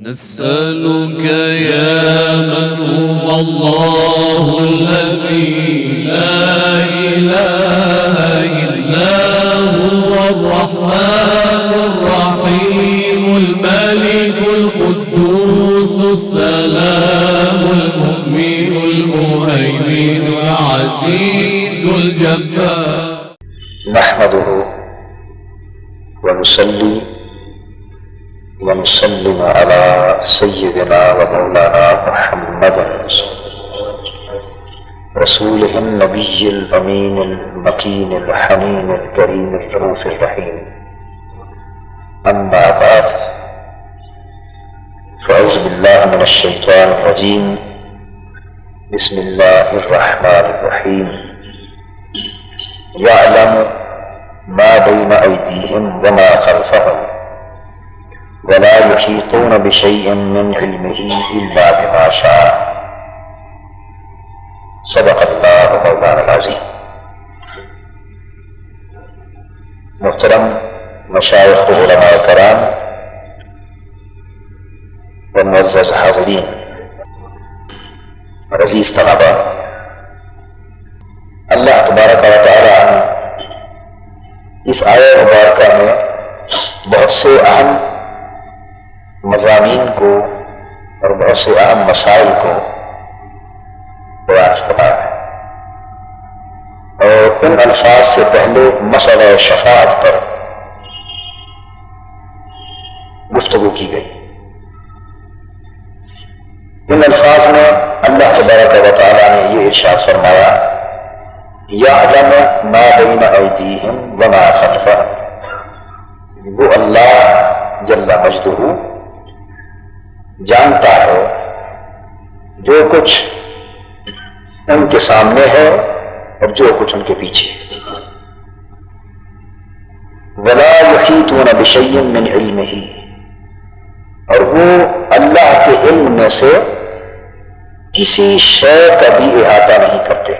نسألك يا من هو الله الذي لا إله إلا هو الرحمن الرحيم الملك القدوس السلام المؤمن المهيمن العزيز الجبار نحمده ونصلي ونسلم على سيدنا ومولانا محمد رسوله النبي الأمين المكين الحنين الكريم الرؤوف الرحيم. أما بعد، فأعوذ بالله من الشيطان الرجيم. بسم الله الرحمن الرحيم. يعلم ما بين أيديهم وما خلفهم ولا يحيطون بشيء من علمه إلا بما شاء. صدق الله مولانا العظيم. محترم مشائخ و علماء کرام و معزز حاضرین، عزیز طلباء، اللہ تبارک و تعالی اس آیت مبارکہ میں بہت سے اہم مضامین کو اور بہت سے اہم مسائل کو بیان فرمایا ہے، اور ان الفاظ سے پہلے مسئلہ شفاعت پر گفتگو کی گئی۔ ان الفاظ میں اللہ تبارک و تعالی نے یہ ارشاد فرمایا، یعلم ما بین ایدیہم وما خلفہم، وہ اللہ جل مجدہ جانتا ہے جو کچھ ان کے سامنے ہے اور جو کچھ ان کے پیچھے۔ ولا یحیطون بشیء من علمہ، اور وہ اللہ کے علم میں سے کسی شے کا بھی احاطہ نہیں کرتے،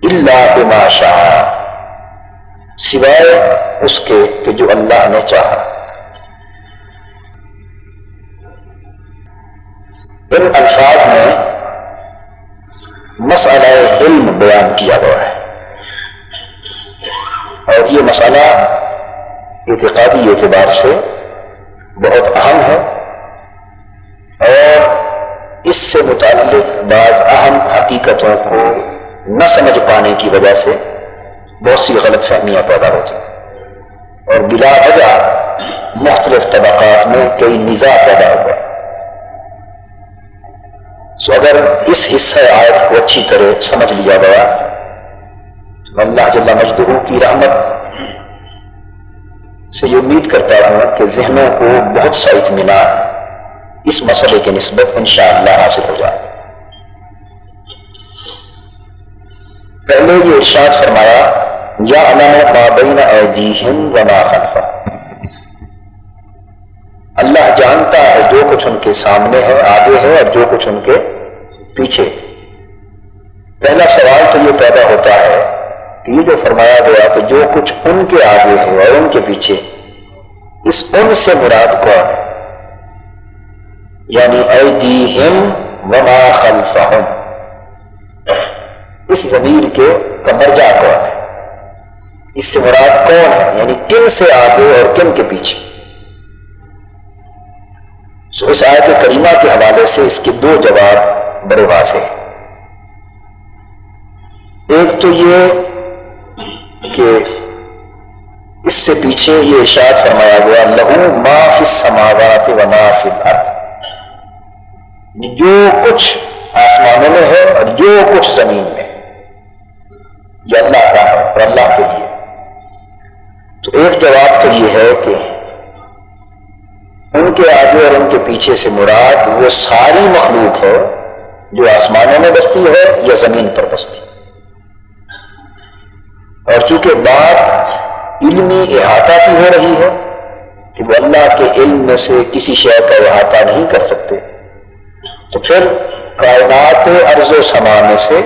الا بما شاء، سوائے اس کے کہ جو اللہ نے چاہا۔ ان الفاظ میں مسئلہ علم بیان کیا گیا ہے، اور یہ مسئلہ اعتقادی اعتبار سے بہت اہم ہے، اور اس سے متعلق بعض اہم حقیقتوں کو نہ سمجھ پانے کی وجہ سے بہت سی غلط فہمیاں پیدا ہوتی ہیں، اور بلا وجہ مختلف طبقات میں کئی نزاع پیدا ہوا۔ سو اگر اس حصہ آیت کو اچھی طرح سمجھ لیا گیا تو اللہ جل مجدہ کی رحمت سے یہ امید کرتا ہوں کہ ذہنوں کو بہت سا اطمینان اس مسئلے کی نسبت انشاءاللہ حاصل ہو جائے۔ پہلے یہ ارشاد فرمایا، یعلم ما بین ایدیہم وما خلفہم، اللہ جانتا ہے جو کچھ ان کے سامنے ہے، آگے ہے، اور جو کچھ ان کے پیچھے۔ پہلا سوال تو یہ پیدا ہوتا ہے کہ یہ جو فرمایا گیا کہ جو کچھ ان کے آگے ہے اور ان کے پیچھے، اس ان سے مراد کون ہے؟ یعنی ایدیہم وما خلفہم، اس ضمیر کے مرجع کون ہے؟ اس سے مراد کون ہے؟ یعنی کن سے آگے اور کن کے پیچھے؟ سو اس آیت کریمہ کے حوالے سے اس کے دو جواب بڑے واضح ہیں۔ ایک تو یہ کہ اس سے پیچھے یہ ارشاد فرمایا گیا، لہو ما فی السماوات و ما فی الارض، جو کچھ آسمانوں میں ہے اور جو کچھ زمین میں، یہ اللہ کا ہے اور اللہ کے لیے۔ تو ایک جواب تو یہ ہے کہ ان کے آگے اور ان کے پیچھے سے مراد وہ ساری مخلوق ہے جو آسمانوں میں بستی ہے یا زمین پر بستی ہے، اور چونکہ بات علمی احاطہ کی ہو رہی ہے کہ وہ اللہ کے علم میں سے کسی شے کا احاطہ نہیں کر سکتے، تو پھر کائنات ارض و سما میں سے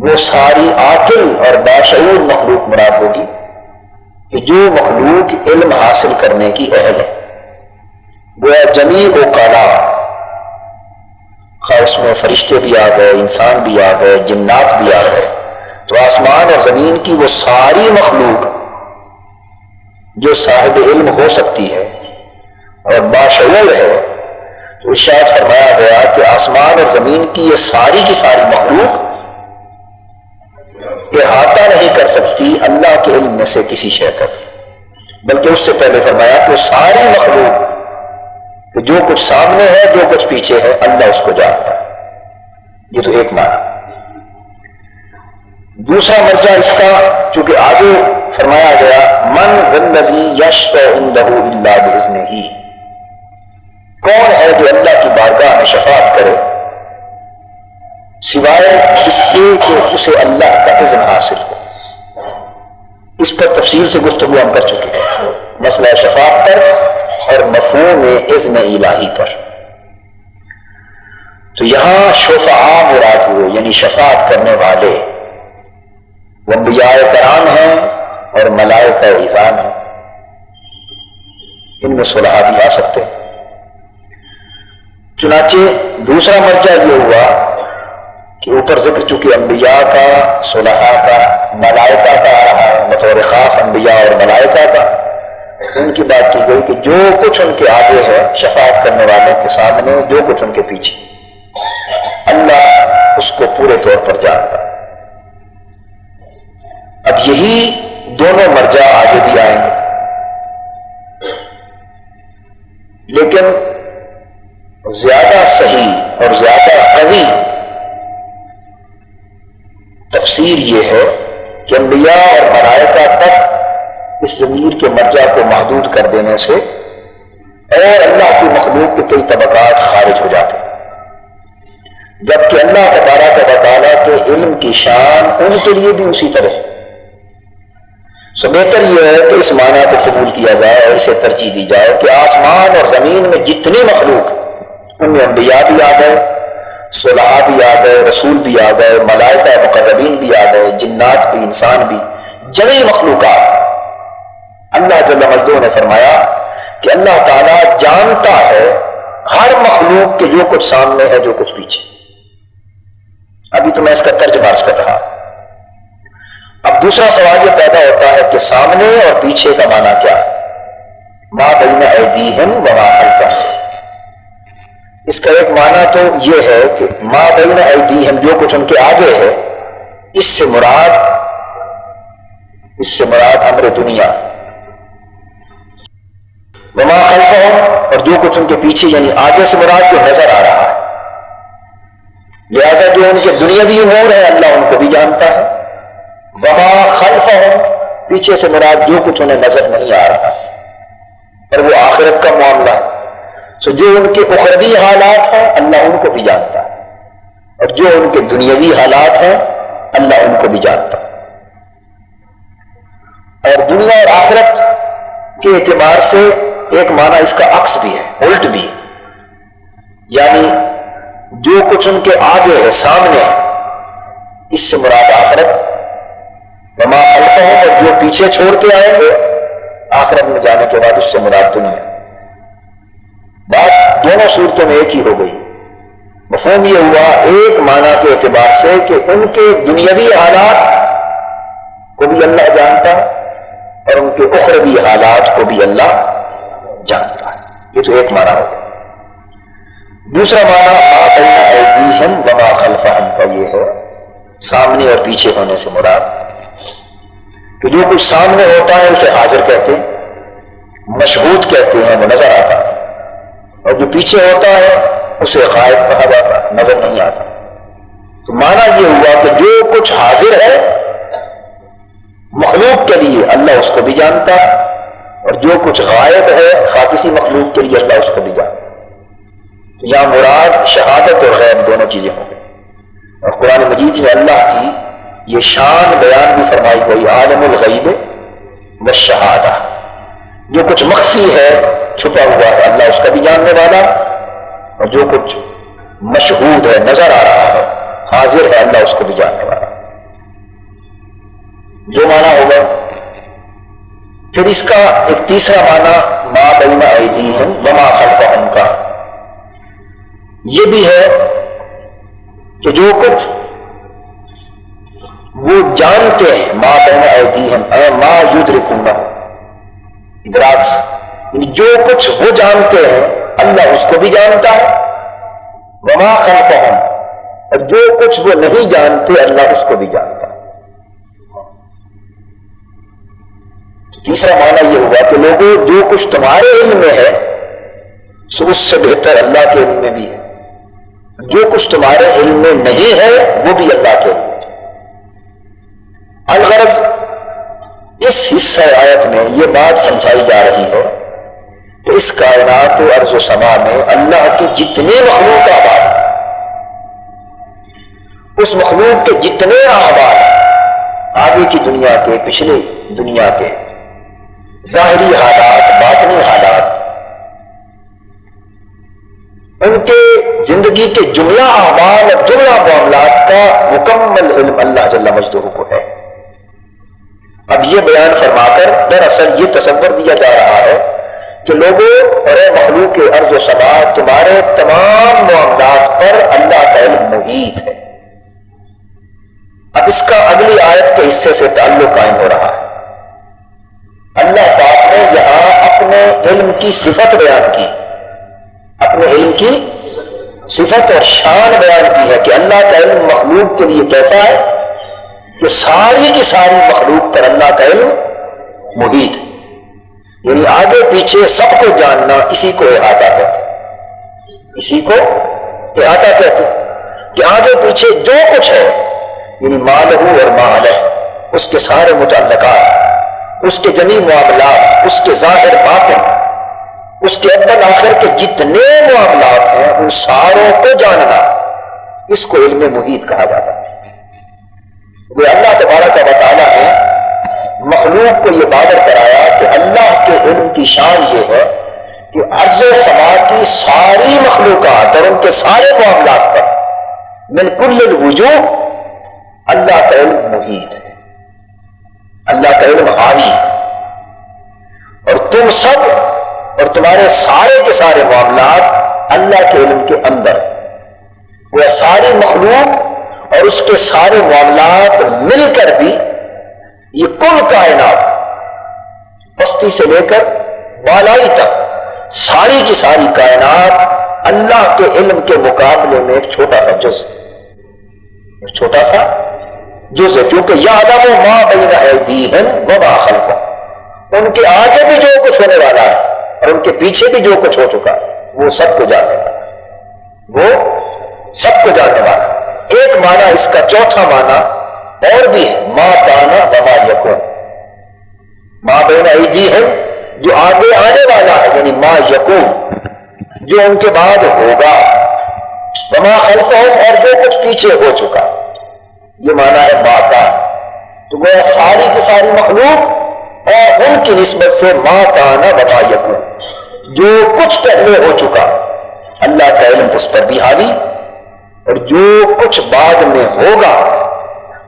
وہ ساری عاقل اور باشعور مخلوق مراد ہوگی کہ جو مخلوق علم حاصل کرنے کی اہل ہے، گویا جمیع و کالا، خواہ اس میں فرشتے بھی آ گئے، انسان بھی آ گئے، جنات بھی آ گئے، تو آسمان اور زمین کی وہ ساری مخلوق جو صاحب علم ہو سکتی ہے اور باشعور ہے، تو ارشاد فرمایا گیا کہ آسمان اور زمین کی یہ ساری کی ساری مخلوق احاطہ نہیں کر سکتی اللہ کے علم میں سے کسی شے کا، بلکہ اس سے پہلے فرمایا کہ ساری مخلوق کہ جو کچھ سامنے ہے جو کچھ پیچھے ہے اللہ اس کو جانتا ہے۔ یہ تو ایک معنی۔ دوسرا مرجع اس کا چونکہ آگے فرمایا گیا من ذی یشفع عنده الا باذنہ، کون ہے جو اللہ کی بارگاہ میں شفاعت کرے سوائے اس کے کہ اسے اللہ کا اذن حاصل ہو۔ اس پر تفصیل سے گفتگو ہم کر چکے ہیں، مسئلہ شفاعت پر اور مفہوم اذن الہی پر۔ تو یہاں شفعاء مراد ہوئے، یعنی شفاعت کرنے والے، وہ انبیاء کرام ہیں اور ملائکہ اعظام ہیں، ان میں صلحاء بھی آ سکتے ہیں۔ چنانچہ دوسرا مرجع یہ ہوا کہ اوپر ذکر چونکہ انبیاء کا، صلحاء کا، ملائکہ کا آ رہا ہے، بطور خاص انبیاء اور ملائکہ کا، ان کی بات کی گئی کہ جو کچھ ان کے آگے ہے شفاعت کرنے والوں کے سامنے، جو کچھ ان کے پیچھے، اللہ اس کو پورے طور پر جانتا ہے۔ اب یہی دونوں مرجع آگے بھی آئیں گے، لیکن زیادہ صحیح اور زیادہ قوی تفسیر یہ ہے کہ انبیاء اور ملائکہ تک اس ضمیر کے مرجع کو محدود کر دینے سے اور اللہ کی مخلوق کے کئی طبقات خارج ہو جاتے ہیں، جبکہ اللہ تبارک و تعالیٰ کے علم کی شان ان کے لیے بھی اسی طرح ہے۔ سو بہتر یہ ہے کہ اس معنی کو قبول کیا جائے اور اسے ترجیح دی جائے کہ آسمان اور زمین میں جتنی مخلوق، ان میں انبیاء بھی آ گئے، صلحاء بھی آ گئے، رسول بھی آ گئے، ملائکہ مقربین بھی آ گئے، جنات بھی، انسان بھی، جمیع مخلوقات، اللہ جل مجدہ نے فرمایا کہ اللہ تعالیٰ جانتا ہے ہر مخلوق کے جو کچھ سامنے ہے جو کچھ پیچھے۔ ابھی تو میں اس کا ترجمہ عرض کر رہا۔ اب دوسرا سوال یہ پیدا ہوتا ہے کہ سامنے اور پیچھے کا معنی کیا ہے؟ ما بین ایدیہم وما خلفہم۔ اس کا ایک معنی تو یہ ہے کہ ما بین ایدیہم جو کچھ ان کے آگے ہے، اس سے مراد امر دنیا، وما خلفہم اور جو کچھ ان کے پیچھے یعنی آگے سے مراد جو نظر آ رہا ہے، لہذا جو ان کے دنیاوی امور ہے اللہ ان کو بھی جانتا ہے، وما خلفہم پیچھے سے مراد جو کچھ انہیں نظر نہیں آ رہا اور وہ آخرت کا معاملہ ہے۔ سو جو ان کے اخروی حالات ہیں اللہ ان کو بھی جانتا ہے، اور جو ان کے دنیاوی حالات ہیں اللہ ان کو بھی جانتا ہے۔ اور دنیا اور آخرت کے اعتبار سے ایک معنی اس کا عکس بھی ہے، الٹ بھی، یعنی جو کچھ ان کے آگے ہے، سامنے ہے، اس سے مراد آخرت، وما خلفہم اور جو پیچھے چھوڑ کے آئیں گے آخرت میں جانے کے بعد اس سے مراد دنیا۔ بات دونوں صورتوں میں ایک ہی ہو گئی۔ مفہوم یہ ہوا ایک معنی کے اعتبار سے کہ ان کے دنیاوی حالات کو بھی اللہ جانتا ہے اور ان کے اخروی حالات کو بھی اللہ جانتا ہے۔ یہ تو ایک معنی ہو گیا۔ دوسرا معنی ما بین ایدیہم وما خلفہم کا یہ ہے، سامنے اور پیچھے ہونے سے مراد کہ جو کچھ سامنے ہوتا ہے اسے حاضر کہتے ہیں، مشہود کہتے ہیں، وہ نظر آتا ہے، اور جو پیچھے ہوتا ہے اسے غائب کہا جاتا ہے، نظر نہیں آتا۔ تو معنی یہ ہوا کہ جو کچھ حاضر ہے مخلوق کے لیے اللہ اس کو بھی جانتا ہے، اور جو کچھ غائب ہے خواہ کسی مخلوق کے لیے اللہ اس کو بھی جانتا ہے۔ تو یہاں مراد شہادت اور غیب دونوں چیزیں ہوں گی، اور قرآن مجید میں اللہ کی یہ شان بیان بھی فرمائی گئی، عالم الغیب والشہادہ، جو کچھ مخفی ہے، چھپا ہوا ہے اللہ اس کا بھی جاننے والا، اور جو کچھ مشہود ہے، نظر آ رہا ہے، حاضر ہے، اللہ اس کو بھی جاننے والا۔ جو معنی ہوگا پھر اس کا ایک تیسرا معنی ما بین ایدیہم وما خلفہم کا یہ بھی ہے کہ جو کچھ وہ جانتے ہیں، ما بین ایدیہم اے ما یدرکون ادراک سے، یعنی جو کچھ وہ جانتے ہیں اللہ اس کو بھی جانتا ہے، وما خلفہم اور جو کچھ وہ نہیں جانتے اللہ اس کو بھی جانتا ہے۔ تیسرا معنی یہ ہوا کہ لوگوں جو کچھ تمہارے علم میں ہے سو اس سے بہتر اللہ کے علم میں بھی ہے، جو کچھ تمہارے علم میں نہیں ہے وہ بھی اللہ کے علم میں۔ الغرض اس حصہ آیت میں یہ بات سمجھائی جا رہی ہے کہ اس کائنات ارض و سما میں اللہ کی جتنے مخلوق آباد ہیں، اس مخلوق کے جتنے احوال آگے کی دنیا کے پچھلے دنیا کے ظاہری حالات باطنی حالات ان کے زندگی کے جملہ احوال اور جملہ معاملات کا مکمل علم اللہ جل مجدہ کو ہے۔ اب یہ بیان فرما کر دراصل یہ تصور دیا جا رہا ہے کہ لوگوں اور مخلوق ارض و سما تمہارے تمام معاملات پر اللہ کا علم محیط ہے۔ اب اس کا اگلی آیت کے حصے سے تعلق قائم ہو رہا ہے۔ اللہ پاک نے یہاں اپنے علم کی صفت بیان کی، اپنے علم کی صفت اور شان بیان کی ہے کہ اللہ کا علم مخلوق کے لیے کیسا ہے کہ ساری کی ساری مخلوق پر اللہ کا علم محیط ہے، یعنی آگے پیچھے سب کو جاننا اسی کو احاطہ کہتے، اسی کو احاطہ کہتے کہ آگے پیچھے جو کچھ ہے یعنی ما لہو اور ما علیہ، اس کے سارے متعلقات، اس کے جمی معاملات، اس کے ظاہر باطن، اس کے اول آخر کے جتنے معاملات ہیں ان ساروں کو جاننا اس کو علم محیط کہا جاتا ہے۔ وہ اللہ تبارک و تعالیٰ نے مخلوق کو یہ باور کرایا کہ اللہ کے علم کی شان یہ ہے کہ ارض و سما کی ساری مخلوقات اور ان کے سارے معاملات پر من کل الوجوہ اللہ کا علم محیط ہے، اللہ کا علم حاوی ہے، اور تم سب اور تمہارے سارے کے سارے معاملات اللہ کے علم کے اندر، وہ ساری مخلوق اور اس کے سارے معاملات مل کر بھی یہ کل کائنات پستی سے لے کر بالائی تک ساری کی ساری کائنات اللہ کے علم کے مقابلے میں ایک چھوٹا سا جز ہے، ایک چھوٹا سا جز ہے، کیونکہ یعلم ما بین ایدیہم وما خلفہم، ان کے آگے بھی جو کچھ ہونے والا ہے اور ان کے پیچھے بھی جو کچھ ہو چکا ہے وہ سب کو جاننے والا ہے، وہ سب کو جاننے والا ہے۔ ایک معنی اس کا چوتھا معنی اور بھی ہے، ما کان وما یکون، ما بین ایدیہم جو آگے آنے والا ہے یعنی ما یکون جو ان کے بعد ہوگا، وما خلفہم اور جو کچھ پیچھے ہو چکا، یہ معنی ہے ما کان، تو وہ ساری کی ساری مخلوق اور ان کی نسبت سے ما کان وما یکون جو کچھ پہلے ہو چکا اللہ کا علم اس پر بھی حاوی، اور جو کچھ بعد میں ہوگا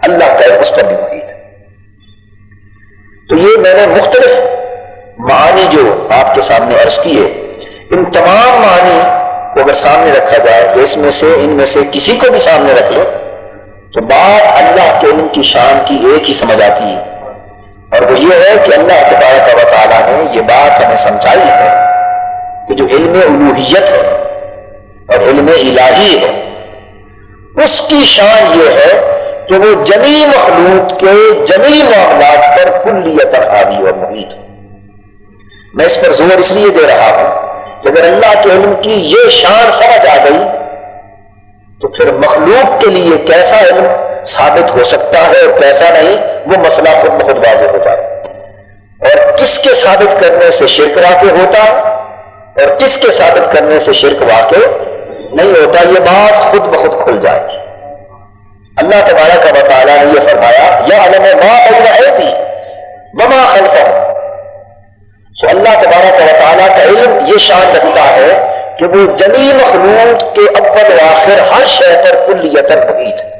اللہ کا علم اس پر بھی محیط ہے۔ تو یہ میں نے مختلف معانی جو آپ کے سامنے عرض کیے، ان تمام معانی کو اگر سامنے رکھا جائے تو اس میں سے ان میں سے کسی کو بھی سامنے رکھ لو تو بات اللہ کے علم کی شان کی ایک ہی سمجھ آتی ہے، اور وہ یہ ہے کہ اللہ تبارک و تعالیٰ نے یہ بات ہمیں سمجھائی ہے کہ جو علم الوہیت ہے اور علم الہی ہے اس کی شان یہ ہے کہ وہ جمی مخلوق کے جمی معاملات پر کلیت حاوی اور محیط ہے۔ میں اس پر زور اس لیے دے رہا ہوں کہ اگر اللہ کے علم کی یہ شان سمجھ آ گئی تو پھر مخلوق کے لیے کیسا علم ثابت ہو سکتا ہے اور کیسا نہیں وہ مسئلہ خود بخود واضح ہو جائے، اور کس کے ثابت کرنے سے شرک واقع ہوتا اور کس کے ثابت کرنے سے شرک واقع نہیں ہوتا، یہ بات خود بخود کھل جائے گی۔ اللہ تبارک و تعالیٰ نے یہ فرمایا یعلم ما بین ایدیہم وما خلفہم، سو اللہ تبارک و تعالیٰ کا علم یہ شان رکھتا ہے کہ وہ جمی مخلوق کے اول و آخر ہر شے پر کلیتاً محیط ہے۔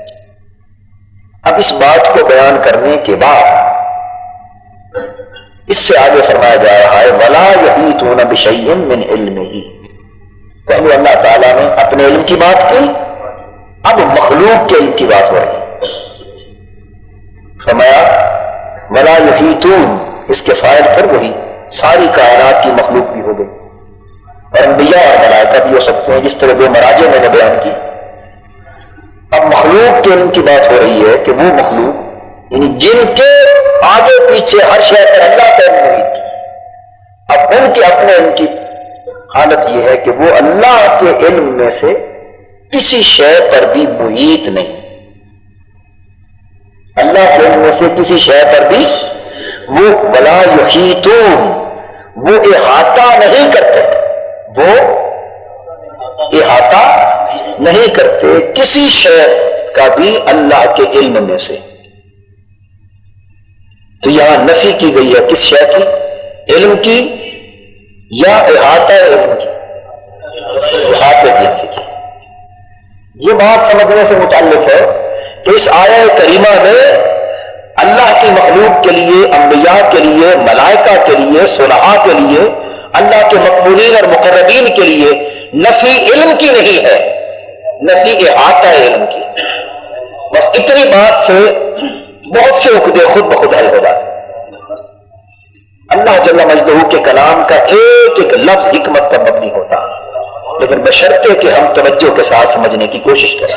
اب اس بات کو بیان کرنے کے بعد اس سے آگے فرمایا جا رہا ہے وَلَا يَحِيطُونَ بِشَيْءٍ مِّنْ عِلْمِهِ۔ پہلے اللہ تعالیٰ نے اپنے علم کی بات کی، اب مخلوق کے علم کی بات ہو رہی ہے۔ فرمایا وَلَا يَحِيطُونَ، اس کے فائل پر وہی ساری کائنات کی مخلوق بھی ہو گئی، اور انبیاء اور ملائکہ بھی ہو سکتے ہیں، جس طرح دو مراجع میں نے بیان کی۔ اب مخلوق کے علم کی بات ہو رہی ہے کہ وہ مخلوق یعنی جن کے آگے پیچھے ہر شے پر اللہ کا علم محیط، اب ان کے اپنے علم کی حالت یہ ہے کہ وہ اللہ کے علم میں سے کسی شے پر بھی محیط نہیں، اللہ کے علم میں سے کسی شے پر بھی وہ ولا یحیطون، وہ احاطہ نہیں کرتے، وہ احاطہ نہیں کرتے کسی شے کا بھی اللہ کے علم میں سے۔ تو یہاں نفی کی گئی ہے کس شے کی؟ علم کی یا احاطہ علم کی؟ احاطے کی نفی کی۔ یہ بات سمجھنے سے متعلق ہے کہ اس آیہ کریمہ میں اللہ کی مخلوق کے لیے، انبیاء کے لیے، ملائکہ کے لیے، صلحاء کے لیے، اللہ کے مقبولین اور مقربین کے لیے نفی علم کی نہیں ہے، نفی احاطہ علم کی۔ بس اتنی بات سے بہت سے عقدے خود بخود حل ہو جاتے ہیں۔ اللہ جل مجدہ کے کلام کا ایک ایک لفظ حکمت پر مبنی ہوتا، لیکن بشرطے کہ ہم توجہ کے ساتھ سمجھنے کی کوشش کریں۔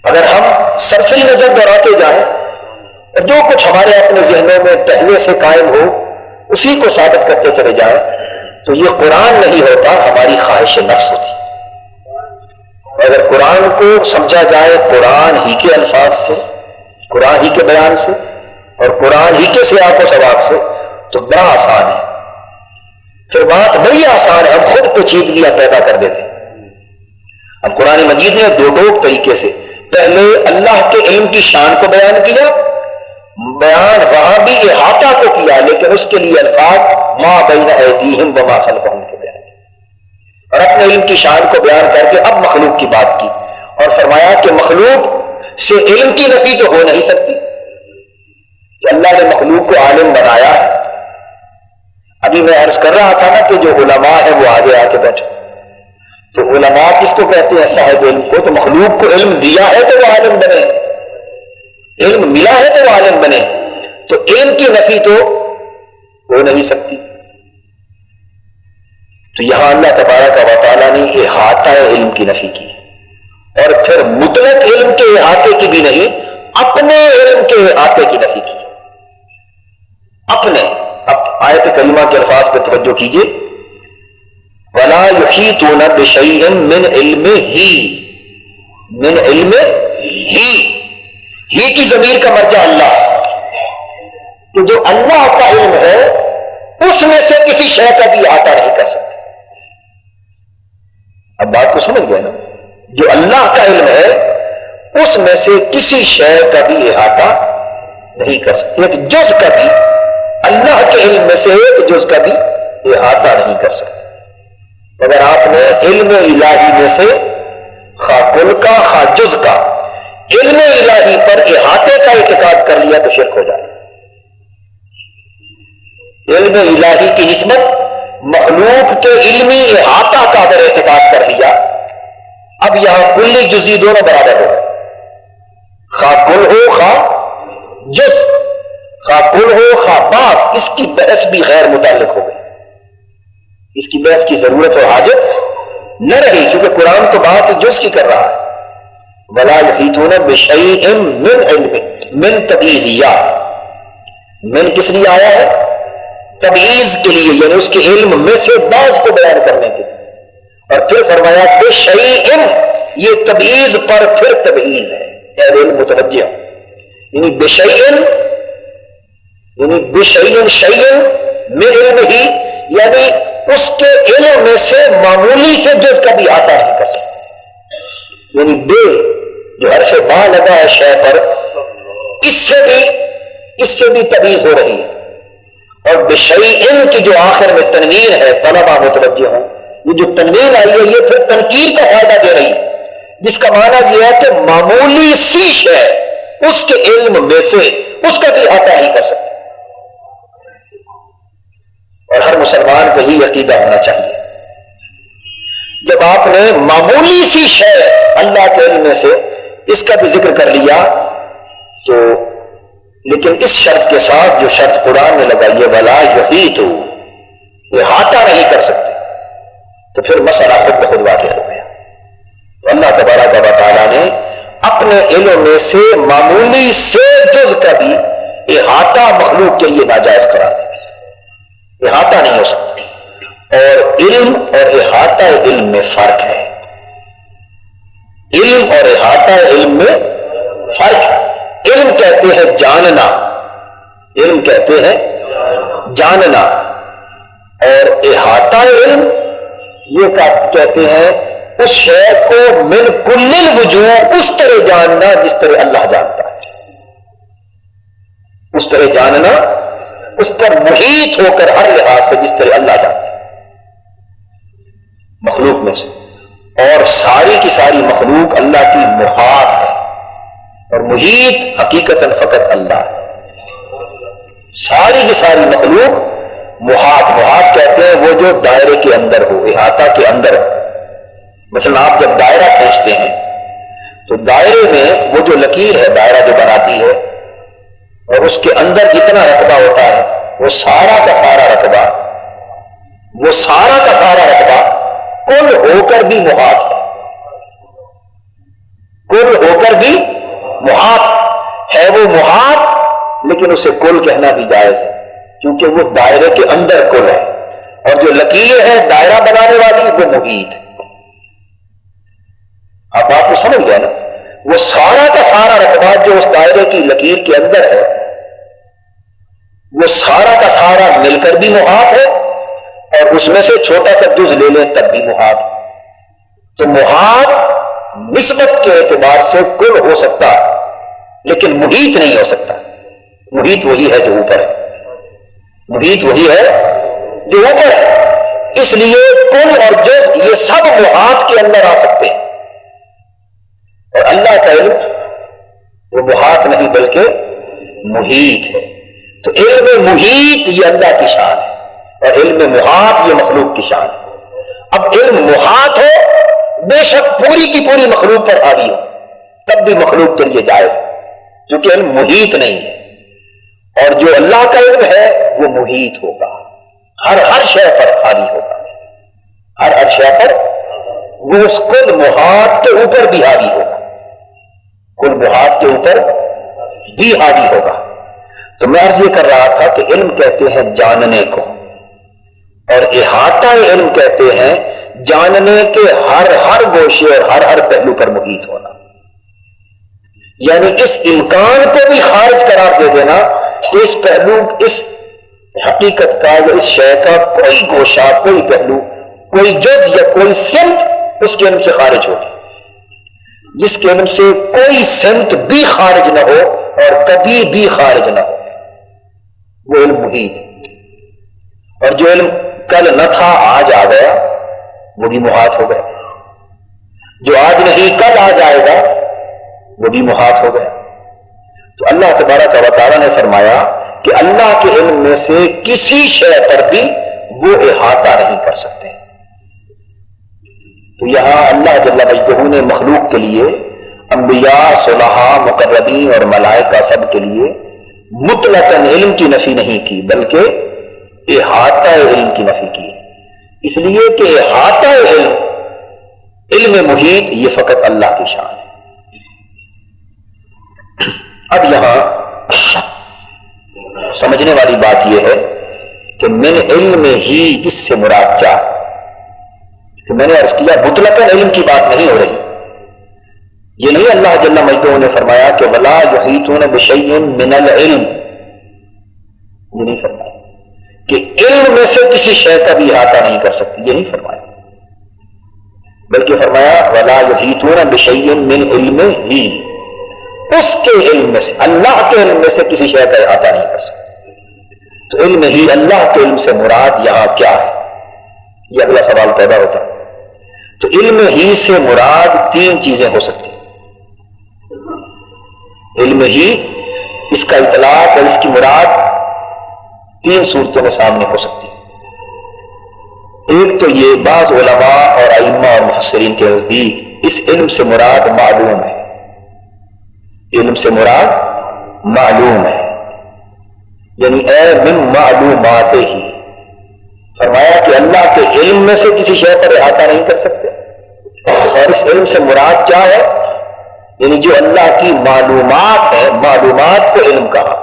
اگر ہم سرسری نظر دوڑاتے جائیں اور جو کچھ ہمارے اپنے ذہنوں میں پہلے سے قائم ہو اسی کو ثابت کرتے چلے جائیں تو یہ قرآن نہیں ہوتا، ہماری خواہش نفس ہوتی۔ اگر قرآن کو سمجھا جائے قرآن ہی کے الفاظ سے، قرآن ہی کے بیان سے اور قرآن ہی کے سیاق و سباق سے تو بڑا آسان ہے، پھر بات بڑی آسان ہے، ہم خود پیچیدگیاں پیدا کر دیتے ہیں۔ اب قرآن مجید نے دو ٹوک طریقے سے پہلے اللہ کے علم کی شان کو بیان کیا، بیان وہاں بھی احاطہ کو کیا، لیکن اس کے لیے الفاظ ما بین ایدیہم وما خلفہم کے بیان کیا، اور اپنے علم کی شان کو بیان کر کے اب مخلوق کی بات کی اور فرمایا کہ مخلوق سے علم کی نفی تو ہو نہیں سکتی کہ اللہ نے مخلوق کو عالم بنایا ہے۔ ابھی میں عرض کر رہا تھا نا کہ جو علماء ہیں وہ آگے آ کے بیٹھے، تو علماء کس کو کہتے ہیں؟ صاحب علم کو۔ تو مخلوق کو علم دیا ہے تو وہ عالم بنے، علم ملا ہے تو وہ عالم بنے، تو علم کی نفی تو ہو نہیں سکتی۔ تو یہاں اللہ تبارک و تعالیٰ نے احاطہ علم کی نفی کی، اور پھر مطلق علم کے احاطے کی بھی نہیں، اپنے علم کے احاطے کی نفی کی، اپنے۔ اب آیت کریمہ کے الفاظ پہ توجہ کیجیے، وَلَا يُحِيطُونَ بِشَيْءٍ مِّنْ عِلْمِهِ، من علمہ ہی کی ضمیر کا مرجع اللہ، کہ جو اللہ کا علم ہے اس میں سے کسی شے کا بھی احاطہ نہیں کر سکتے۔ اب بات کو سمجھ گئے نا؟ جو اللہ کا علم ہے اس میں سے کسی شے کا بھی احاطہ نہیں کر سکتے، ایک جز کا بھی، اللہ کے علم میں سے ایک جز کا بھی احاطہ نہیں کر سکتے۔ اگر آپ نے علم الہی میں سے خواہ کل کا خواہ جز کا علم الہی پر احاطے کا اعتقاد کر لیا تو شرک ہو جائے۔ علم الہی کی نسبت مخلوق کے علمی احاطہ کا اگر اعتقاد کر لیا، اب یہاں کلی جزی دونوں برابر ہو گئے، خواہ کل ہو خواہ جز، خواہ کل ہو خواہ باس، اس کی بحث بھی غیر متعلق ہو گئی، اس کی بحث کی ضرورت اور حاجت نہ رہی، چونکہ قرآن تو بات جز کی کر رہا ہے۔ وَلَا يُحِيطُونَ بِشَيْءٍ مِّنْ عِلْمِهِ، من تبعیضیہ، من کس لیے آیا ہے؟ تبعیض کے لیے، یعنی اس کے علم میں سے بعض کو بیان کرنے کے لیے، اور پھر فرمایا بِشَيْءٍ، یہ تبعیض پر پھر تبعیض ہے، اہل علم متوجہ، یعنی بِشَيْءٍ، یعنی بِشَيْءٍ شَيْءٍ مِّنْ عِلْمِهِ، یعنی اس کے علم میں سے معمولی سے جز کا بھی احاطہ نہیں کر سکتے، یعنی بے جو حرف با لگا ہے شے پر، اس سے بھی تمیز ہو رہی ہے، اور بشیء کی جو آخر میں تنوین ہے، طلبہ متوجہ ہوں، یہ جو تنوین آئی ہے یہ پھر تنکیر کا فائدہ دے رہی ہے، جس کا معنی یہ ہے کہ معمولی سی شے اس کے علم میں سے اس کا بھی احاطہ نہیں کر سکتے۔ اور ہر مسلمان کو یہ عقیدہ ہونا چاہیے. جب آپ نے معمولی سی شے اللہ کے علم میں سے اس کا بھی ذکر کر لیا تو لیکن اس شرط کے ساتھ جو شرط قرآن نے لگائی ہے ولا یحیطو، احاطہ نہیں کر سکتے، تو پھر مسئلہ خود بخود واضح ہو گیا. تو اللہ تبارک و تعالیٰ نے اپنے علم میں سے معمولی سے جز کا بھی احاطہ مخلوق کے لیے ناجائز قرار دے دیا. احاطہ نہیں ہو سکتا. اور علم اور احاطہ علم میں فرق ہے. علم اور احاطہ علم میں فرق ہے. علم کہتے ہیں جاننا، علم کہتے ہیں جاننا، اور احاطہ علم یہ کہتے ہیں اس شے کو من کل الوجوہ اس طرح جاننا جس طرح اللہ جانتا ہے. اس طرح جاننا، اس پر محیط ہو کر ہر لحاظ سے جس طرح اللہ جانتا ہے مخلوق میں سے. اور ساری کی ساری مخلوق اللہ کی محاط ہے، اور محیط حقیقتاً فقط اللہ ہے. ساری کی ساری مخلوق محاط، محاط کہتے ہیں وہ جو دائرے کے اندر ہو، احاطہ کے اندر ہو. مثلا آپ جب دائرہ کھینچتے ہیں تو دائرے میں وہ جو لکیر ہے دائرہ جو بناتی ہے اور اس کے اندر جتنا رقبہ ہوتا ہے وہ سارا کا سارا رقبہ، وہ سارا کا سارا رقبہ کل ہو کر بھی محاط ہے. کل ہو کر بھی محاط ہے. وہ محاط لیکن اسے کل کہنا بھی جائز ہے کیونکہ وہ دائرے کے اندر کل ہے، اور جو لکیر ہے دائرہ بنانے والی وہ محیط. آپ بات کو سمجھ گئے نا؟ وہ سارا کا سارا رقبہ جو اس دائرے کی لکیر کے اندر ہے وہ سارا کا سارا مل کر بھی محاط ہے، اور اس میں سے چھوٹا سا جز لے لیں تب بھی محاط. تو محاط نسبت کے اعتبار سے کل ہو سکتا لیکن محیط نہیں ہو سکتا. محیط وہی ہے جو اوپر ہے، محیط وہی ہے جو اوپر ہے. اس لیے کل اور جز یہ سب محاط کے اندر آ سکتے ہیں، اور اللہ کا علم وہ محاط نہیں بلکہ محیط ہے. تو علم محیط یہ اللہ کی شان ہے، اور علم محاط یہ مخلوق کی شان ہے. اب علم محاط ہو بے شک پوری کی پوری مخلوق پر حاوی ہو تب بھی مخلوق کے لیے جائز ہے کیونکہ علم محیط نہیں ہے. اور جو اللہ کا علم ہے وہ محیط ہوگا، ہر شے پر حاوی ہوگا، ہر شے پر وہ اس کل محاط کے اوپر بھی حاوی ہوگا، کل محاط کے اوپر بھی حاوی ہوگا. تو میں عرض یہ کر رہا تھا کہ علم کہتے ہیں جاننے کو، اور احاطہ علم کہتے ہیں جاننے کے ہر گوشے اور ہر پہلو پر محیط ہونا. یعنی اس امکان کو بھی خارج قرار دے دینا کہ اس پہلو، اس حقیقت کا یا اس شے کا کوئی گوشہ، کوئی پہلو، کوئی جز یا کوئی سمت اس کے علم سے خارج ہوگی. جس کے علم سے کوئی سمت بھی خارج نہ ہو اور کبھی بھی خارج نہ ہو وہ علم محیط ہے. اور جو علم کل نہ تھا آج آ گیا وہ بھی محاط ہو گیا، جو آج نہیں کل آ جائے گا وہ بھی محاط ہو گیا. تو اللہ تبارک و تعالیٰ نے فرمایا کہ اللہ کے علم میں سے کسی شے پر بھی وہ احاطہ نہیں کر سکتے. تو یہاں اللہ جل مجدہ نے مخلوق کے لیے، انبیاء، صلحاء، مقربین اور ملائکہ سب کے لیے مطلقاً علم کی نفی نہیں کی بلکہ احاطہ علم کی نفی کی. اس لیے کہ احاطہ علم محیط یہ فقط اللہ کی شان ہے. اب یہاں سمجھنے والی بات یہ ہے کہ من علم ہی اس سے مراد کیا ہے. کہ میں نے عرض کیا مطلقاً علم کی بات نہیں ہو رہی. یہ نہیں اللہ جل مجدہ نے فرمایا کہ ولا یحیطون بشیء من العلم، یہ نہیں فرمایا کہ علم میں سے کسی شے کا بھی احاطہ نہیں کر سکتی، یہ نہیں فرمایا، بلکہ فرمایا ولا یحیطون بشیء من علم ہی، اس کے علم میں سے، اللہ کے علم میں سے کسی شے کا احاطہ نہیں کر سکتی. تو علم ہی اللہ کے علم سے مراد یہاں کیا ہے، یہ اگلا سوال پیدا ہوتا ہے. تو علم ہی سے مراد تین چیزیں ہو سکتی ہیں. علم ہی، اس کا اطلاق اور اس کی مراد تین صورتوں میں سامنے ہو سکتی ہے. ایک تو یہ بعض علماء اور ائمہ اور مفسرین کے نزدیک اس علم سے مراد معلوم ہے، علم سے مراد معلوم ہے، یعنی اے من معلومات ہی، فرمایا کہ اللہ کے علم میں سے کسی شے پر احاطہ نہیں کر سکتے، اور اس علم سے مراد کیا ہے؟ یعنی جو اللہ کی معلومات ہے، معلومات کو علم کہا،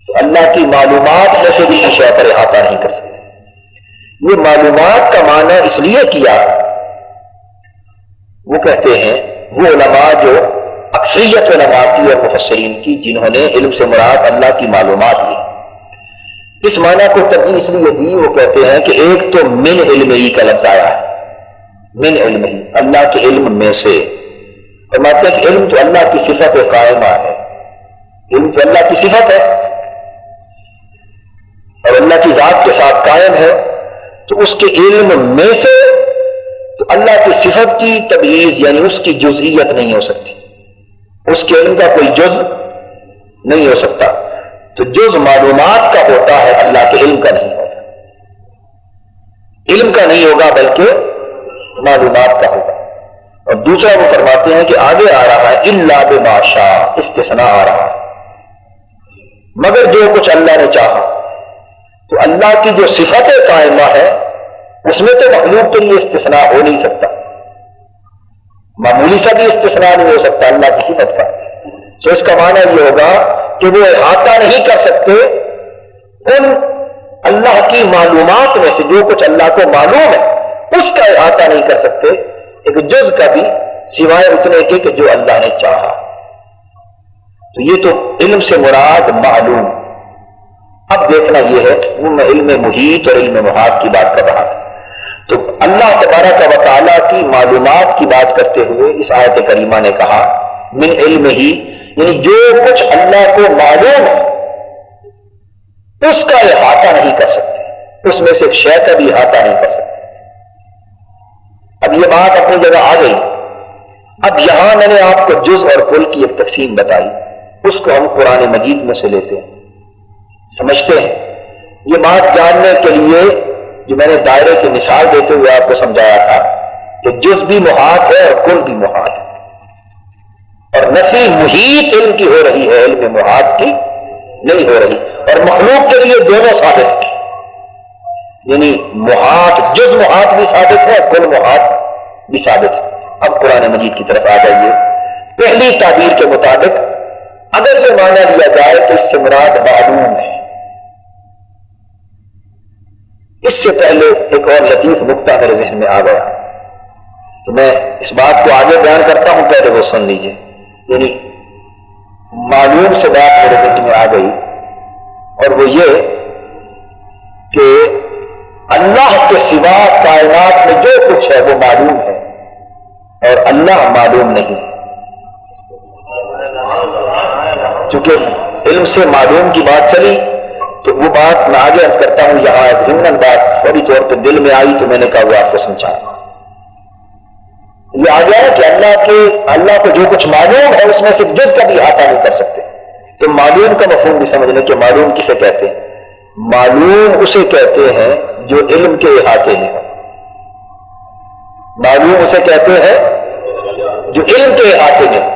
تو اللہ کی معلومات میں سے بھی کسی شے پر احاطہ نہیں کر سکتے۔ یہ معلومات کا معنی اس لیے کیا، وہ کہتے ہیں وہ علماء جو اکثریت علماء کی اور مفسرین کی جنہوں نے علم سے مراد اللہ کی معلومات لی، اس معنی کو ترجیح اس لیے دی، وہ کہتے ہیں کہ ایک تو من علم ہی کا لفظ آیا ہے، من علم ہی، اللہ کے علم میں سے، فرماتے ہیں کہ علم تو اللہ کی صفت قائمہ ہے، علم تو اللہ کی صفت ہے اور اللہ کی ذات کے ساتھ قائم ہے، تو اس کے علم میں سے تو اللہ کی صفت کی تبعیض یعنی اس کی جزئیت نہیں ہو سکتی، اس کے علم کا کوئی جز نہیں ہو سکتا، تو جز معلومات کا ہوتا ہے، اللہ کے علم کا نہیں ہوتا، علم کا نہیں ہوگا بلکہ معلومات کا ہوگا۔ اور دوسرا وہ فرماتے ہیں کہ آگے آ رہا ہے الا بما شاء، استثناء آ رہا ہے، مگر جو کچھ اللہ نے چاہا، تو اللہ کی جو صفت قائمہ ہے اس میں تو مخلوق کے لیے استثناء ہو نہیں سکتا، معمولی سا بھی استثناء نہیں ہو سکتا اللہ کی صفت کا، تو اس کا معنی یہ ہوگا کہ وہ احاطہ نہیں کر سکتے ان اللہ کی معلومات میں سے، جو کچھ اللہ کو معلوم ہے اس کا احاطہ نہیں کر سکتے ایک جز کا بھی، سوائے اتنے کے کہ جو اللہ نے چاہا۔ تو یہ تو علم سے مراد معلوم۔ اب دیکھنا یہ ہے وہ میں علم محیط اور علم محاط کی بات کر رہا تھا، تو اللہ تبارک و تعالیٰ کی معلومات کی بات کرتے ہوئے اس آیت کریمہ نے کہا من علم ہی، یعنی جو کچھ اللہ کو معلوم ہے اس کا احاطہ نہیں کر سکتے، اس میں سے ایک شے کا بھی احاطہ نہیں کر سکتے۔ اب یہ بات اپنی جگہ آ گئی، اب یہاں میں نے آپ کو جز اور کل کی ایک تقسیم بتائی، اس کو ہم قرآن مجید میں سے لیتے ہیں، سمجھتے ہیں۔ یہ بات جاننے کے لیے جو میں نے دائرے کی مثال دیتے ہوئے آپ کو سمجھایا تھا کہ جز بھی محاط ہے اور کل بھی محاط ہے، اور نفی محیط علم کی ہو رہی ہے، علم محاط کی نہیں ہو رہی، اور مخلوق کے لیے دونوں ثابت ہیں، یعنی محاط، جز محاط بھی ثابت ہے، کل محاط بھی ثابت ہے۔ اب قرآن مجید کی طرف آ جائیے۔ پہلی تعبیر کے مطابق اگر یہ مانا لیا جائے کہ اس سے مراد معلوم ہے، اس سے پہلے ایک اور لطیف نقطہ میرے ذہن میں آ گیا، تو میں اس بات کو آگے بیان کرتا ہوں، پہلے وہ سن لیجئے۔ یعنی معلوم سے بات میرے ذہن میں آ گئی، اور وہ یہ کہ اللہ کے سوا کائنات میں جو کچھ ہے وہ معلوم ہے اور اللہ معلوم نہیں، چونکہ علم سے معلوم کی بات چلی تو وہ بات میں آگے عرض کرتا ہوں، یہاں ایک ضمن بات فوری طور پہ دل میں آئی تو میں نے کہا وہ آپ کو سمجھا۔ یہ آ گیا کہ اللہ کو جو کچھ معلوم ہے اس میں سے جز کا بھی احاطہ نہیں کر سکتے، تو معلوم کا مفہوم بھی سمجھ لیں کہ معلوم کسے کہتے ہیں۔ معلوم اسے کہتے ہیں جو علم کے احاطے میں ہو، معلوم اسے کہتے ہیں جو علم کے احاطے میں ہو،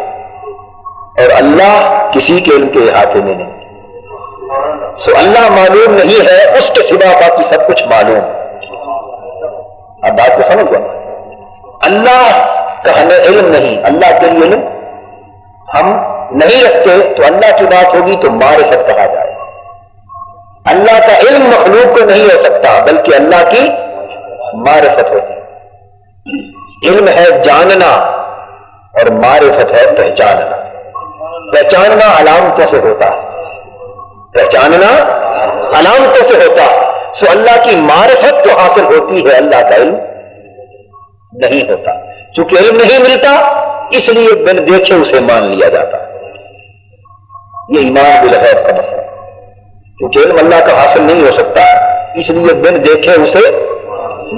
اور اللہ کسی کے علم کے احاطے میں نہیں۔ سو اللہ معلوم نہیں ہے، اس کے سوا باقی سب کچھ معلوم۔ اب بات کو سمجھ گئے؟ اللہ کا ہمیں علم نہیں، اللہ کے لیے علم ہم نہیں رکھتے، تو اللہ کی بات ہوگی تو معرفت کہا جائے۔ اللہ کا علم مخلوق کو نہیں ہو سکتا، بلکہ اللہ کی معرفت ہوتی ہے۔ علم ہے جاننا اور معرفت ہے پہچاننا۔ پہچاننا علامتوں سے ہوتا ہے، پہچاننا علامتوں سے ہوتا ہے، سو اللہ کی معرفت تو حاصل ہوتی ہے، اللہ کا علم نہیں ہوتا۔ چونکہ علم نہیں ملتا اس لیے بن دیکھے اسے مان لیا جاتا ہے، یہ ایمان بالغیب کا مسئلہ ہے۔ کیونکہ علم اللہ کا حاصل نہیں ہو سکتا اس لیے بن دیکھے اسے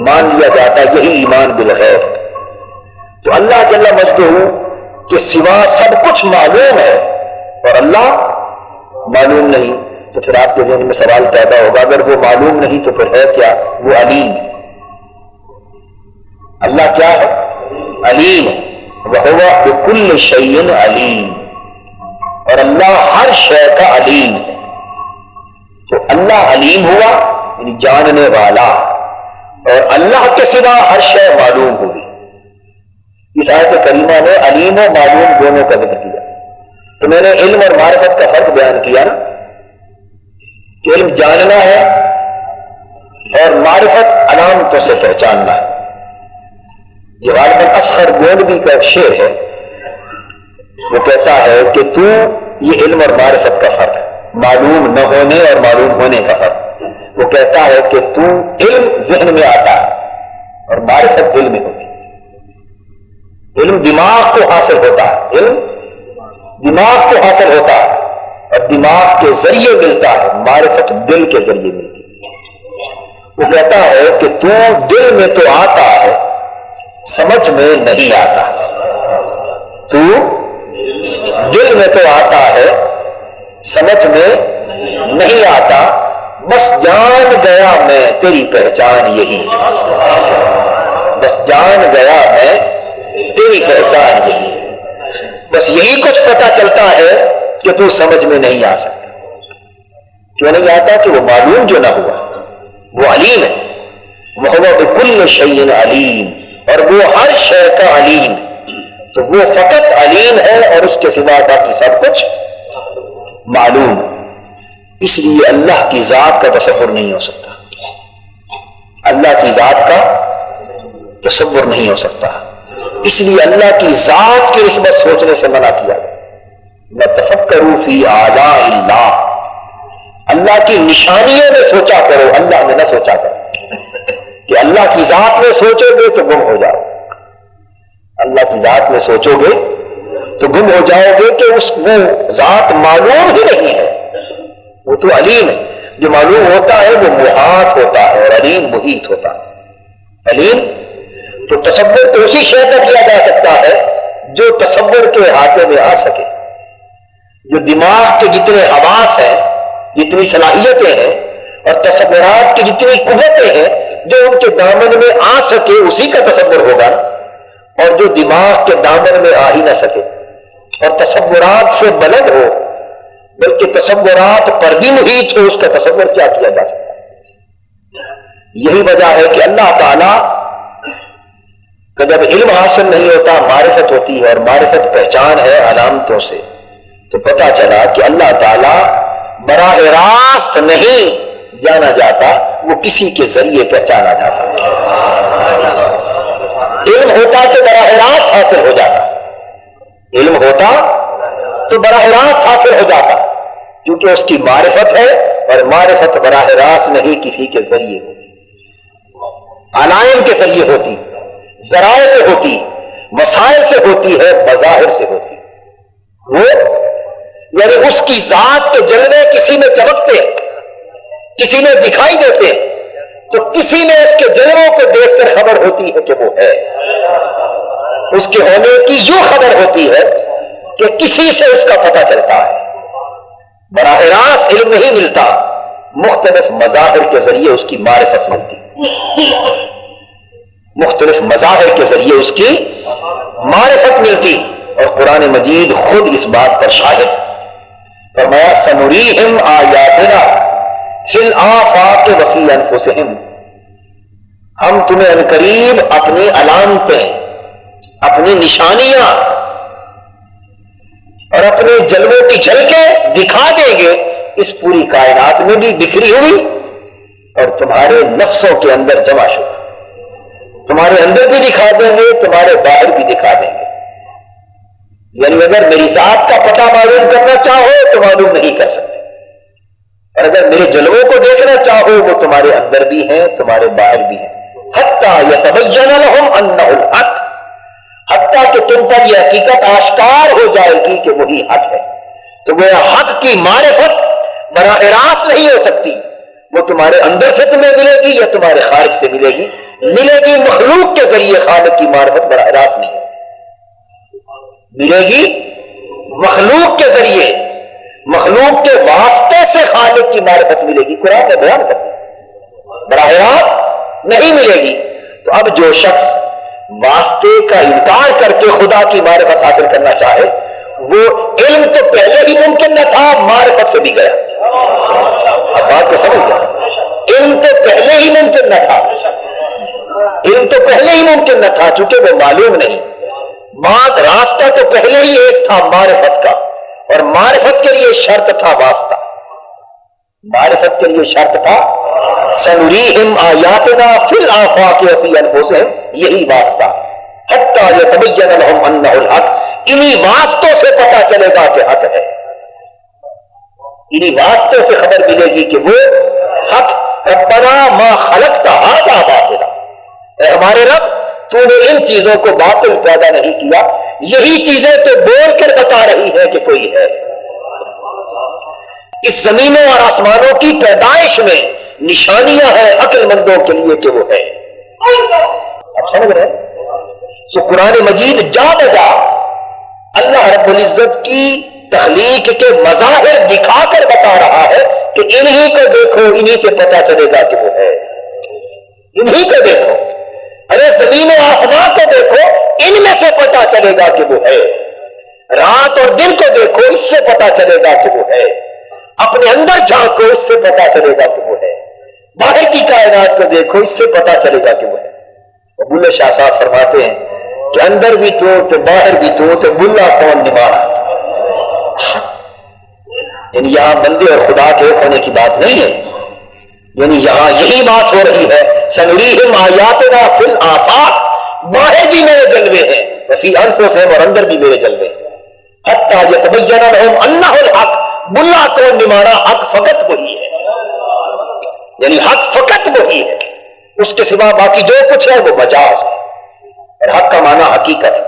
مان لیا جاتا ہے، یہی ایمان بالغیب۔ تو اللہ جل مجدہ کے سوا سب کچھ معلوم ہے اور اللہ معلوم نہیں، تو پھر آپ کے ذہن میں سوال پیدا ہوگا اگر وہ معلوم نہیں تو پھر ہے کیا؟ وہ علیم، اللہ کیا ہے؟ علیم ہے. وَهُوَ بِكُلِّ شَيْءٍ علیم، اور اللہ ہر شے کا علیم ہے. تو اللہ علیم ہوا یعنی جاننے والا، اور اللہ کے سوا ہر شے معلوم ہوگی. اس آیت کریمہ نے علیم و معلوم دونوں کا ذکر کیا. تو میں نے علم اور معرفت کا فرق بیان کیا نا، کہ علم جاننا ہے اور معرفت علامتوں سے پہچاننا ہے. یہ غالباً اصغر گولوی کا ایک شعر ہے، وہ کہتا ہے کہ تو یہ علم اور معرفت کا فرق ہے، معلوم نہ ہونے اور معلوم ہونے کا فرق. وہ کہتا ہے کہ تو علم ذہن میں آتا ہے اور معرفت دل میں ہوتی ہے. علم دماغ کو حاصل ہوتا ہے، علم دماغ کو حاصل ہوتا ہے اور دماغ کے ذریعے ملتا ہے، معرفت دل کے ذریعے ملتی ہے. وہ کہتا ہے کہ تو دل میں تو آتا ہے، سمجھ میں نہیں آتا. تو دل میں تو آتا ہے، سمجھ میں نہیں آتا. بس جان گیا میں تیری پہچان یہی، بس جان گیا میں تیری پہچان یہی. بس یہی کچھ پتا چلتا ہے کہ تو سمجھ میں نہیں آ سکتا. کیوں نہیں آتا؟ کہ وہ معلوم جو نہ ہوا وہ علیم ہے. وَهُوَ بِكُلِّ شَيْءٍ علیم، اور وہ ہر شے کا علیم. تو وہ فقط علیم ہے اور اس کے سوا باقی سب کچھ معلوم. اس لیے اللہ کی ذات کا تصور نہیں ہو سکتا، اللہ کی ذات کا تصور نہیں ہو سکتا. اس لیے اللہ کی ذات کی نسبت سوچنے سے منع کیا گیا. نَتَفَكَّرُوا فِي آلَاءِ اللَّهِ، اللہ کی نشانیوں میں سوچا کرو، اللہ میں نہ سوچا کرو. کہ اللہ کی ذات میں سوچو گے تو گم ہو جاؤ، اللہ کی ذات میں سوچو گے تو گم ہو جاؤ گے کہ وہ ذات معلوم ہی نہیں ہے. وہ تو علیم ہے، جو معلوم ہوتا ہے وہ محاط ہوتا ہے اور علیم محیط ہوتا ہے. علیم تو تصور تو اسی شے کا کیا جا سکتا ہے جو تصور کے احاطے میں آ سکے. جو دماغ کے جتنے حواس ہیں، جتنی صلاحیتیں ہیں اور تصورات کی جتنی قوتیں ہیں، جو ان کے دامن میں آ سکے اسی کا تصور ہوگا. اور جو دماغ کے دامن میں آ ہی نہ سکے اور تصورات سے بلند ہو بلکہ تصورات پر بھی محیط ہو، اس کا تصور کیا کیا جا سکتا ہے؟ یہی وجہ ہے کہ اللہ تعالی کا جب علم حاصل نہیں ہوتا، معرفت ہوتی ہے، اور معرفت پہچان ہے علامتوں سے، تو پتہ چلا کہ اللہ تعالی براہ راست نہیں جانا جاتا، وہ کسی کے ذریعے پہچانا جاتا. علم ہوتا تو براہ راست حاصل ہو جاتا، علم ہوتا تو براہ راست حاصل ہو جاتا، کیونکہ اس کی معرفت ہے، اور معرفت براہ راست نہیں کسی کے ذریعے ہوتی، علائم کے ذریعے ہوتی، ذرائع سے ہوتی، مسائل سے ہوتی ہے، مظاہر سے ہوتی. وہ یعنی اس کی ذات کے جلوے کسی میں چمکتے، کسی میں دکھائی دیتے، تو کسی میں اس کے جلووں کو دیکھ کر خبر ہوتی ہے کہ وہ ہے. اس کے ہونے کی یوں خبر ہوتی ہے کہ کسی سے اس کا پتہ چلتا ہے. براہ راست علم نہیں ملتا، مختلف مظاہر کے ذریعے اس کی معرفت ملتی، مختلف مظاہر کے ذریعے اس کی معرفت ملتی. اور قرآن مجید خود اس بات پر شاہد. فرمایا سنریہم آیاتنا فی الآفاق وفی انفسہم، ہم تمہیں عنقریب اپنی علامتیں، اپنی نشانیاں اور اپنے جلووں کی جھلکیں دکھا دیں گے، اس پوری کائنات میں بھی بکھری ہوئی اور تمہارے نفسوں کے اندر جمع شدہ. تمہارے اندر بھی دکھا دیں گے، تمہارے باہر بھی دکھا دیں گے. یعنی اگر میری ذات کا پتہ معلوم کرنا چاہو تو معلوم نہیں کر سکتے، اور اگر میرے جلووں کو دیکھنا چاہو وہ تمہارے اندر بھی ہیں، تمہارے باہر بھی ہیں. حتیٰ یتبین لہم انہ الحق، حتیٰ کہ تم پر یہ حقیقت آشکار ہو جائے گی کہ وہی حق ہے. تو وہ حق کی معرفت براہ راست نہیں ہو سکتی، وہ تمہارے اندر سے تمہیں ملے گی یا تمہارے خارج سے ملے گی. ملے گی مخلوق کے ذریعے، خالق کی معرفت براہ راست نہیں ملے گی. مخلوق کے ذریعے، مخلوق کے واسطے سے خالق کی معرفت ملے گی. قرآن میں بیان کرتے براہ راست نہیں ملے گی. تو اب جو شخص واسطے کا انکار کر کے خدا کی معرفت حاصل کرنا چاہے، وہ علم تو پہلے ہی ممکن نہ تھا، معرفت سے بھی گیا۔ اب بات کو سمجھ گیا؟ علم تو پہلے ہی ممکن نہ تھا، علم تو پہلے ہی ممکن نہ تھا چونکہ وہ معلوم نہیں۔ بات راستہ تو پہلے ہی ایک تھا معرفت کا، اور معرفت کے لیے شرط تھا واسطہ، معرفت کے لیے شرط تھا سنریہم آیاتنا فی الآفاق وفی انفسہم، یہی واسطہ، حتی یتبین لہم انہ الحق، انہی واسطوں سے پتہ چلے گا کہ حق ہے، انہی واسطوں سے خبر ملے گی کہ وہ حق۔ ربنا ما خلقت ھذا باطلا، اے ہمارے رب تو نے ان چیزوں کو باطل پیدا نہیں کیا، یہی چیزیں تو بول کر بتا رہی ہے کہ کوئی ہے۔ اس زمینوں اور آسمانوں کی پیدائش میں نشانیاں ہیں عقل مندوں کے لیے کہ وہ ہے۔ آپ سمجھ رہے ہیں؟ سو قرآن مجید جا بجا اللہ رب العزت کی تخلیق کے مظاہر دکھا کر بتا رہا ہے کہ انہی کو دیکھو، انہی سے پتہ چلے گا کہ وہ ہے، انہی کو دیکھو، ارے زمین و آسمان کو دیکھو، ان میں سے پتہ چلے گا کہ وہ ہے، رات اور دن کو دیکھو، اس سے پتہ چلے گا کہ وہ ہے، اپنے اندر جھانکو، اس سے پتہ چلے گا کہ وہ ہے، باہر کی کائنات کو دیکھو، اس سے پتہ چلے گا کہ وہ ہے۔ ابو شاہ صاحب فرماتے ہیں کہ اندر بھی تو باہر بھی تو بلا کون نمانا، یعنی یہاں بندے اور خدا کے ایک ہونے کی بات نہیں ہے، یعنی یہاں یہی بات ہو رہی ہے سنریہم آیاتنا فی الآفاق، باہر بھی میرے جلوے ہیں، وفی انفسہم، اور اندر بھی میرے جلوے ہیں، حتی یتبین لہم انہ الحق، بلا کون نمانا، حق فقط وہی ہے، یعنی حق فقط وہی ہے، اس کے سوا باقی جو کچھ ہے وہ مجاز ہے، اور حق کا معنی حقیقت ہے۔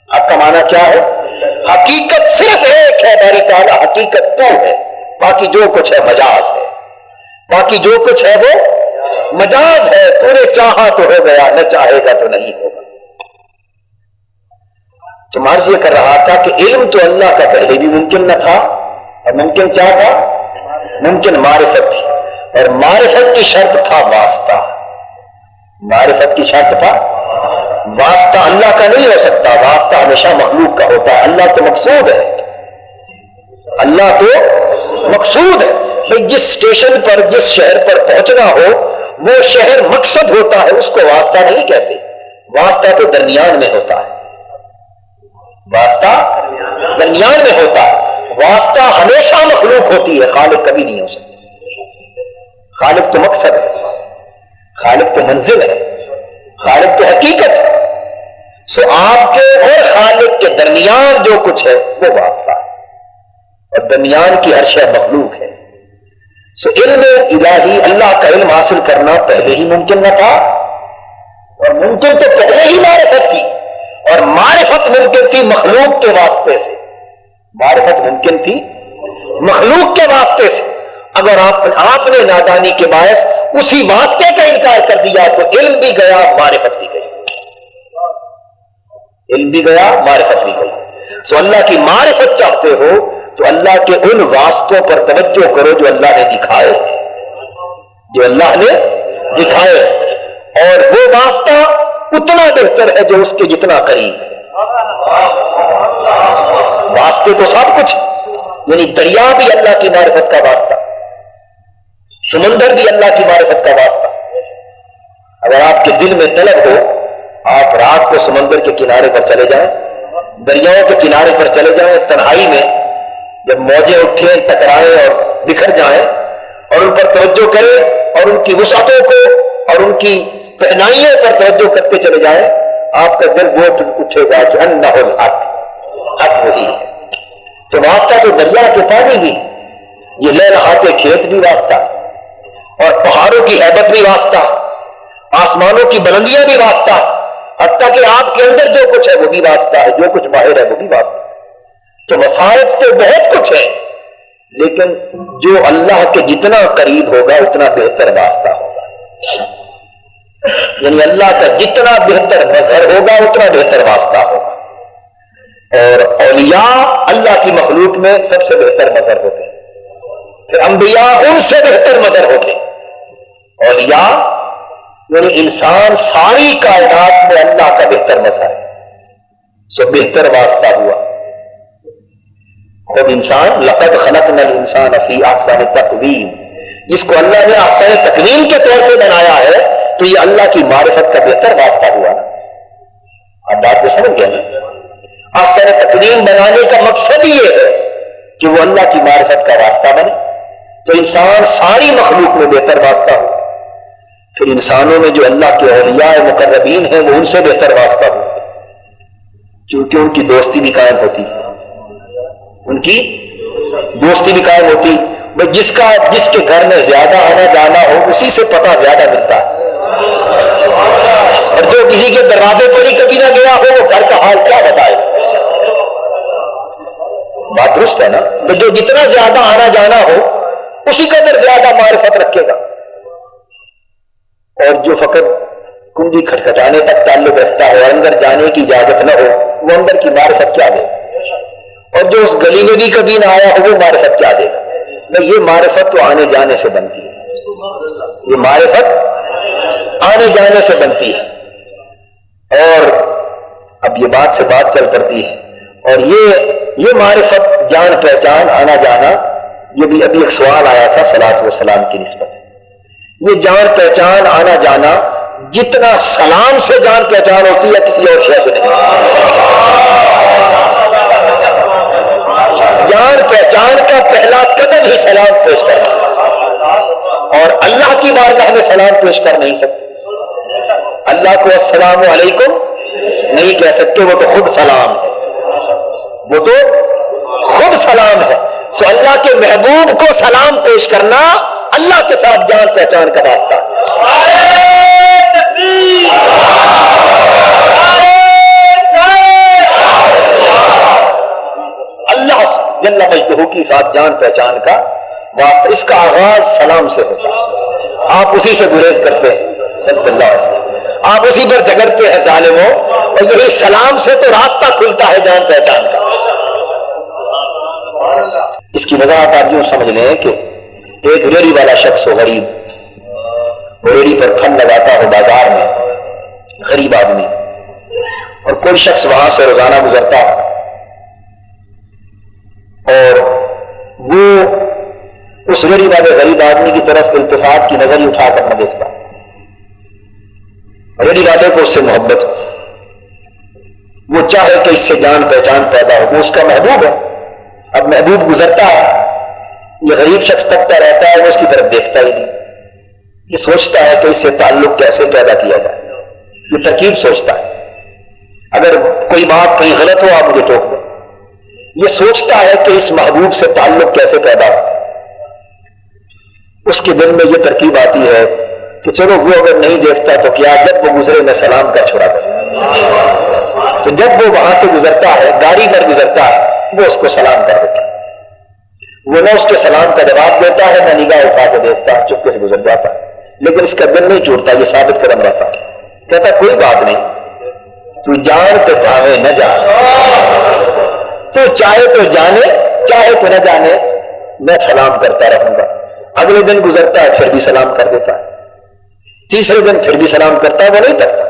حق کا معنی کیا ہے؟ حقیقت صرف ایک ہے، باری تعالیٰ حقیقت تو ہے، باقی جو کچھ ہے مجاز ہے، باقی جو کچھ ہے وہ مجاز ہے، تو نے چاہا تو ہو گیا، نہ چاہے گا تو نہیں ہوگا۔ تو عرض یہ کر رہا تھا کہ علم تو اللہ کا پہلے بھی ممکن نہ تھا، اور ممکن کیا تھا؟ ممکن معرفت تھی، اور معرفت کی شرط تھا واسطہ، معرفت کی شرط تھا واسطہ۔ اللہ کا نہیں ہو سکتا، واسطہ ہمیشہ مخلوق کا ہوتا ہے، اللہ تو مقصود ہے، اللہ تو مقصود ہے، جس اسٹیشن پر جس شہر پر پہنچنا ہو وہ شہر مقصد ہوتا ہے، اس کو واسطہ نہیں کہتے، واسطہ تو درمیان میں ہوتا ہے، واسطہ درمیان میں ہوتا ہے، واسطہ ہمیشہ مخلوق ہوتی ہے، خالق کبھی نہیں ہو سکتا، خالق تو مقصد ہے، خالق تو منزل ہے، خالق تو حقیقت ہے۔ سو آپ کے اور خالق کے درمیان جو کچھ ہے وہ واسطہ ہے، اور درمیان کی ہر شے مخلوق ہے۔ سو علم الہی، اللہ کا علم حاصل کرنا پہلے ہی ممکن نہ تھا، اور ممکن تو پہلے ہی معرفت تھی، اور معرفت ممکن تھی مخلوق کے واسطے سے، معرفت ممکن تھی مخلوق کے واسطے سے۔ اگر آپ نے نادانی کے باعث اسی واسطے کا انکار کر دیا تو علم بھی گیا، معرفت بھی گئی، علم بھی گیا، معرفت بھی گئی۔ سو اللہ کی معرفت چاہتے ہو تو اللہ کے ان واسطوں پر توجہ کرو جو اللہ نے دکھائے، جو اللہ نے دکھائے، اور وہ واسطہ اتنا بہتر ہے جو اس کے جتنا قریب ہے۔ واسطے تو سب کچھ، یعنی دریا بھی اللہ کی معرفت کا واسطہ، سمندر بھی اللہ کی معرفت کا واسطہ۔ اگر آپ کے دل میں طلب ہو، آپ رات کو سمندر کے کنارے پر چلے جائیں، دریاؤں کے کنارے پر چلے جائیں، تنہائی میں جب موجیں اٹھیں، ٹکرائیں اور بکھر جائیں، اور ان پر توجہ کریں اور ان کی وسعتوں کو اور ان کی پہنائیوں پر توجہ کرتے چلے جائیں، آپ کا دل وہ اٹھے گا کہ انہ الحق، حق وہی ہے۔ تو واسطہ تو دریا کے پانی بھی، یہ لہلہاتے کھیت بھی واسطہ، اور پہاڑوں کی ہیبت بھی واسطہ، آسمانوں کی بلندیاں بھی واسطہ، حتیٰ کہ آپ کے اندر جو کچھ ہے وہ بھی واسطہ ہے، جو کچھ باہر ہے وہ بھی واسطہ ہے۔ تو وسائط تو بہت کچھ ہے، لیکن جو اللہ کے جتنا قریب ہوگا اتنا بہتر واسطہ ہوگا، یعنی اللہ کا جتنا بہتر مظہر ہوگا اتنا بہتر واسطہ ہوگا۔ اور اولیاء اللہ کی مخلوق میں سب سے بہتر مظہر ہوتے ہیں، پھر انبیاء ان سے بہتر مظہر ہوتے ہیں، اولیاء یعنی انسان ساری کائنات میں اللہ کا بہتر مظہر ہے، سو بہتر واسطہ ہوا۔ خود انسان لقد خلقنا الانسان فی احسن تقویم، جس کو اللہ نے احسن تقویم کے طور پہ بنایا ہے تو یہ اللہ کی معرفت کا بہتر واسطہ ہوا نا۔ اب بات کو سمجھ گئے نا؟ احسن تقویم بنانے کا مقصد یہ ہے کہ وہ اللہ کی معرفت کا واسطہ بنے، تو انسان ساری مخلوق میں بہتر واسطہ ہو۔ پھر انسانوں میں جو اللہ کے اولیاء مقربین ہیں وہ ان سے بہتر واسطہ ہو، کیونکہ ان کی دوستی بھی قائم ہوتی، ان کی دوستی بھی قائم ہوتی۔ جس کے گھر میں زیادہ آنا جانا ہو اسی سے پتہ زیادہ ملتا ہے، اور جو کسی کے دروازے پر ہی کبھی نہ گیا ہو وہ گھر کا حال کیا بتائے۔ بات درست ہے نا؟ تو جو جتنا زیادہ آنا جانا ہو اسی قدر زیادہ معرفت رکھے گا، اور جو فقط کنجی کھٹکھٹانے تک تعلق رکھتا ہے اور اندر جانے کی اجازت نہ ہو وہ اندر کی معرفت کیا دے گا؟ اور جو اس گلی میں بھی کبھی نہ آیا ہو وہ معرفت کیا دے گا؟ یہ معرفت تو آنے جانے سے بنتی ہے، یہ معرفت آنے جانے سے بنتی ہے۔ اور اب یہ بات سے بات چل پڑتی ہے، اور یہ معرفت جان پہچان آنا جانا، یہ بھی ابھی ایک سوال آیا تھا صلاۃ و سلام کی نسبت، یہ جان پہچان آنا جانا جتنا سلام سے جان پہچان ہوتی ہے کسی اور شے سے نہیں۔ جان پہچان کا پہلا قدم ہی سلام پیش کرنا، اور اللہ کی بارگاہ میں سلام پیش کر نہیں سکتے۔ اللہ کو السلام علیکم نہیں کہہ سکتے، وہ تو خود سلام ہے، وہ تو خود سلام ہے۔ سو اللہ کے محبوب کو سلام پیش کرنا اللہ کے ساتھ جان پہچان کا راستہ ہے۔ اللہ جل مجدہ کی ساتھ جان پہچان کا واسطہ، اس کا آغاز سلام سے ہوتا ہے۔ آپ اسی سے گریز کرتے ہیں صلی اللہ علیہ وسلم، آپ اسی پر جھگڑتے ہیں ظالموں، اور یہی سلام سے تو راستہ کھلتا ہے جان پہچان کا۔ اس کی وضاحت آپ یوں سمجھ لیں کہ ایک ریڑھی والا شخص ہو، غریب، وہ ریڑھی پر پھل لگاتا ہو بازار میں، غریب آدمی، اور کوئی شخص وہاں سے روزانہ گزرتا ہو اور وہ اس ریڑھی والے غریب آدمی کی طرف التفات کی نظر ہی اٹھا کر نہ دیکھتا، ریڑھی والے کو اس سے محبت ہو، وہ چاہے کہ اس سے جان پہچان پیدا ہو، وہ اس کا محبوب ہے۔ اب محبوب گزرتا ہے، یہ غریب شخص تکتا رہتا ہے، وہ اس کی طرف دیکھتا ہی نہیں، یہ سوچتا ہے کہ اس سے تعلق کیسے پیدا کیا جائے، یہ ترکیب سوچتا ہے، اگر کوئی بات کہیں غلط ہو آپ مجھے ٹوک دیں، یہ سوچتا ہے کہ اس محبوب سے تعلق کیسے پیدا ہو۔ اس کے دل میں یہ ترکیب آتی ہے کہ چلو وہ اگر نہیں دیکھتا تو کیا، جب وہ گزرے میں سلام کر چھوڑا کر۔ تو جب وہ وہاں سے گزرتا ہے، گاڑی پر گزرتا ہے، وہ اس کو سلام کر دیتا ہے، وہ نہ اس کے سلام کا جواب دیتا ہے نہ نگاہ اٹھا کے دیکھتا، چپکے سے گزر جاتا ہے، لیکن اس کا دل نہیں ٹوٹتا، یہ ثابت قدم رہتا ہے، کہتا کوئی بات نہیں، تو جان تو پاوے نہ جان، تو چاہے تو جانے چاہے تو نہ جانے، میں سلام کرتا رہوں گا۔ اگلے دن گزرتا ہے پھر بھی سلام کر دیتا ہے، تیسرے دن پھر بھی سلام کرتا ہے، وہ نہیں تکتا،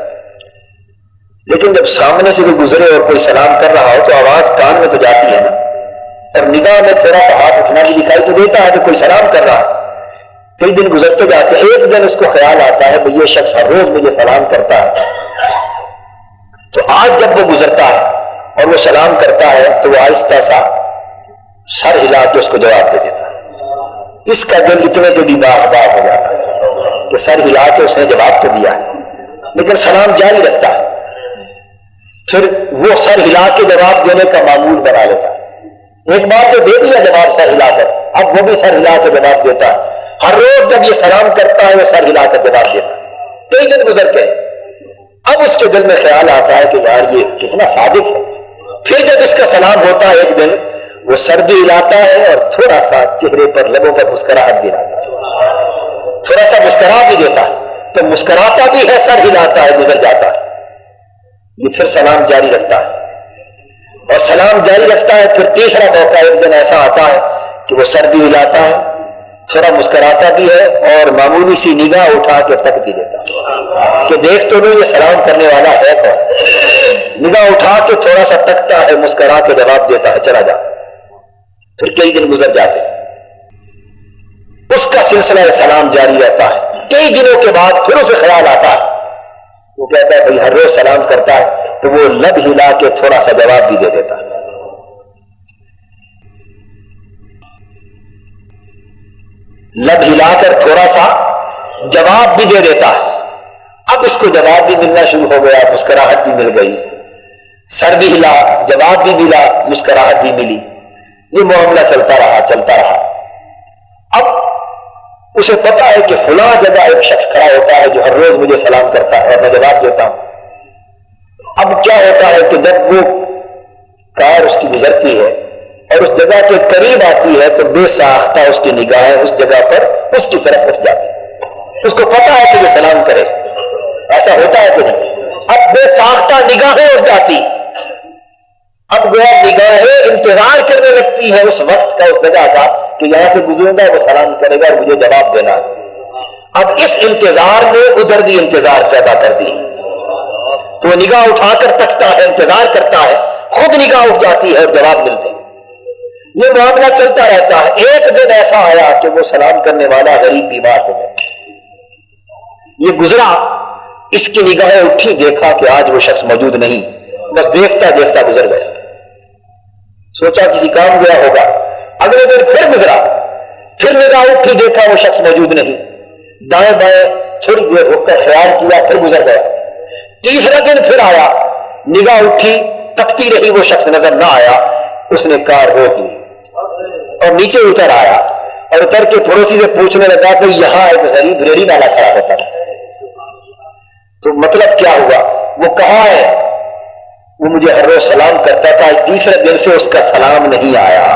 لیکن جب سامنے سے کوئی گزرے اور کوئی سلام کر رہا ہو تو آواز کان میں تو جاتی ہے نا، اور نگاہ میں تھوڑا سا ہاتھ اٹھنا بھی دکھائی تو دیتا ہے کہ کوئی سلام کر رہا ہے۔ کئی دن گزرتے جاتے ہیں، ایک دن اس کو خیال آتا ہے کہ یہ شخص ہر روز مجھے سلام کرتا ہے، تو آج جب وہ گزرتا ہے اور وہ سلام کرتا ہے تو وہ آہستہ سا سر ہلا کے اس کو جواب دے دیتا ہے، اس کا دل اتنے پہ بھی باغ باغ ہو جاتا ہے کہ سر ہلا کے اس نے جواب تو دیا ہے لیکن سلام جاری رکھتا ہے، پھر وہ سر ہلا کے جواب دینے کا معمول بنا لیتا ہے، ایک بار تو دے دیا جواب سر ہلا کر، اب وہ بھی سر ہلا کے جواب دیتا ہے، ہر روز جب یہ سلام کرتا ہے وہ سر ہلا کر جواب دیتا ہے، کئی دن گزر کے اب اس کے دل میں خیال آتا ہے کہ یار یہ کتنا صادق ہے، پھر جب اس کا سلام ہوتا ہے ایک دن وہ سر بھی ہلاتا ہے اور تھوڑا سا چہرے پر لبوں پر مسکراہٹ بھی لاتا ہے، تھوڑا سا مسکرا بھی دیتا ہے، تو مسکراتا بھی ہے، سر ہلاتا ہے، گزر جاتا ہے، یہ پھر سلام جاری رکھتا ہے اور سلام جاری رکھتا ہے، پھر تیسرا موقع ایک دن ایسا آتا ہے کہ وہ سر بھی ہلاتا ہے تھوڑا مسکراتا بھی ہے اور معمولی سی نگاہ اٹھا کے تک بھی دیتا کہ دیکھ تو نہیں یہ سلام کرنے والا ہے کون. نگاہ اٹھا کے تھوڑا سا تکتا ہے, مسکرا کے جواب دیتا ہے, چلا جاتا. پھر کئی دن گزر جاتے ہیں, اس کا سلسلہ سلام جاری رہتا ہے. کئی دنوں کے بعد پھر اسے خیال آتا ہے, وہ کہتا ہے بھائی ہر روز سلام کرتا ہے, تو وہ لب ہلا کے تھوڑا سا جواب بھی دے دیتا ہے. لب ہلا کر تھوڑا سا جواب بھی دے دیتا ہے. اب اس کو جواب بھی ملنا شروع ہو گیا, مسکراہٹ بھی مل گئی, سر بھی ہلا, جواب بھی ملا, مسکراہٹ بھی ملی. یہ معاملہ چلتا رہا. اب اسے پتا ہے کہ فلاں جگہ ایک شخص کھڑا ہوتا ہے جو ہر روز مجھے سلام کرتا ہے اور میں جواب دیتا ہوں. اب کیا ہوتا ہے کہ جب وہ کار اس کی گزرتی ہے اور اس جگہ کے قریب آتی ہے تو بے ساختہ اس کی نگاہیں اس جگہ پر اس کی طرف اٹھ جاتی ہے. اس کو پتا ہے کہ یہ سلام کرے. ایسا ہوتا ہے کہ نہیں؟ اب بے ساختہ نگاہیں اٹھ جاتی. اب گویا نگاہیں انتظار کرنے لگتی ہے اس وقت کا, اس جگہ کا, کہ یہاں سے گزروں گا وہ سلام کرے گا اور مجھے جواب دینا. اب اس انتظار نے ادھر بھی انتظار پیدا کر دی, تو نگاہ اٹھا کر تکتا ہے, انتظار کرتا ہے, خود نگاہ اٹھ جاتی ہے اور جواب ملتے. یہ معاملہ چلتا رہتا ہے. ایک دن ایسا آیا کہ وہ سلام کرنے والا غریب بیمار ہو گیا. یہ گزرا, اس کی نگاہیں اٹھی, دیکھا کہ آج وہ شخص موجود نہیں, بس دیکھتا دیکھتا گزر گیا. سوچا کسی کام گیا ہوگا. اگلے دن پھر گزرا, پھر نگاہ اٹھی, دیکھا وہ شخص موجود نہیں. دائیں بائیں تھوڑی دیر رک کر خیال کیا, پھر گزر گیا. تیسرا دن پھر آیا, نگاہ اٹھی, تکتی رہی, وہ شخص نظر نہ آیا. اس نے کار روک لی اور نیچے اتر آیا اور اتر کے پڑوسی سے پوچھنے لگا کہ یہاں ایک غریب ریڑھی والا کھڑا ہوتا ہے. تو مطلب کیا ہوا؟ وہ کہاں ہے؟ وہ مجھے ہر روز سلام کرتا تھا, تیسرے دن سے اس کا سلام نہیں آیا.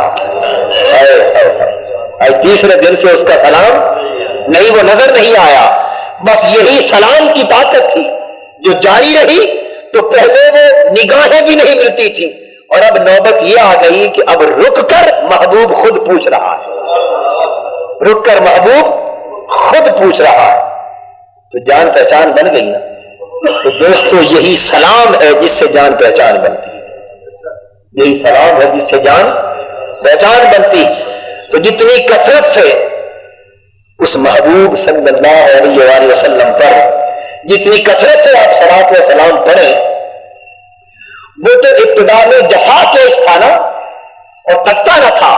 تیسرے دن سے اس کا سلام نہیں, وہ نظر نہیں آیا. بس یہی سلام کی طاقت تھی جو جاری رہی. تو پہلے وہ نگاہیں بھی نہیں ملتی تھی, اور اب نوبت یہ آ گئی کہ اب رک کر محبوب خود پوچھ رہا ہے. رک کر محبوب خود پوچھ رہا ہے. تو جان پہچان بن گئی نا. تو دوستو یہی سلام ہے جس سے جان پہچان بنتی ہے. یہی سلام ہے جس سے جان پہچان بنتی. تو جتنی کثرت سے اس محبوب صلی اللہ علیہ وآلہ وسلم پر جتنی کثرت سے آپ صلاۃ و سلام پڑھیں, وہ تو ابتدا میں جفا کیش تھا نا, اور تکتا نہ تھا.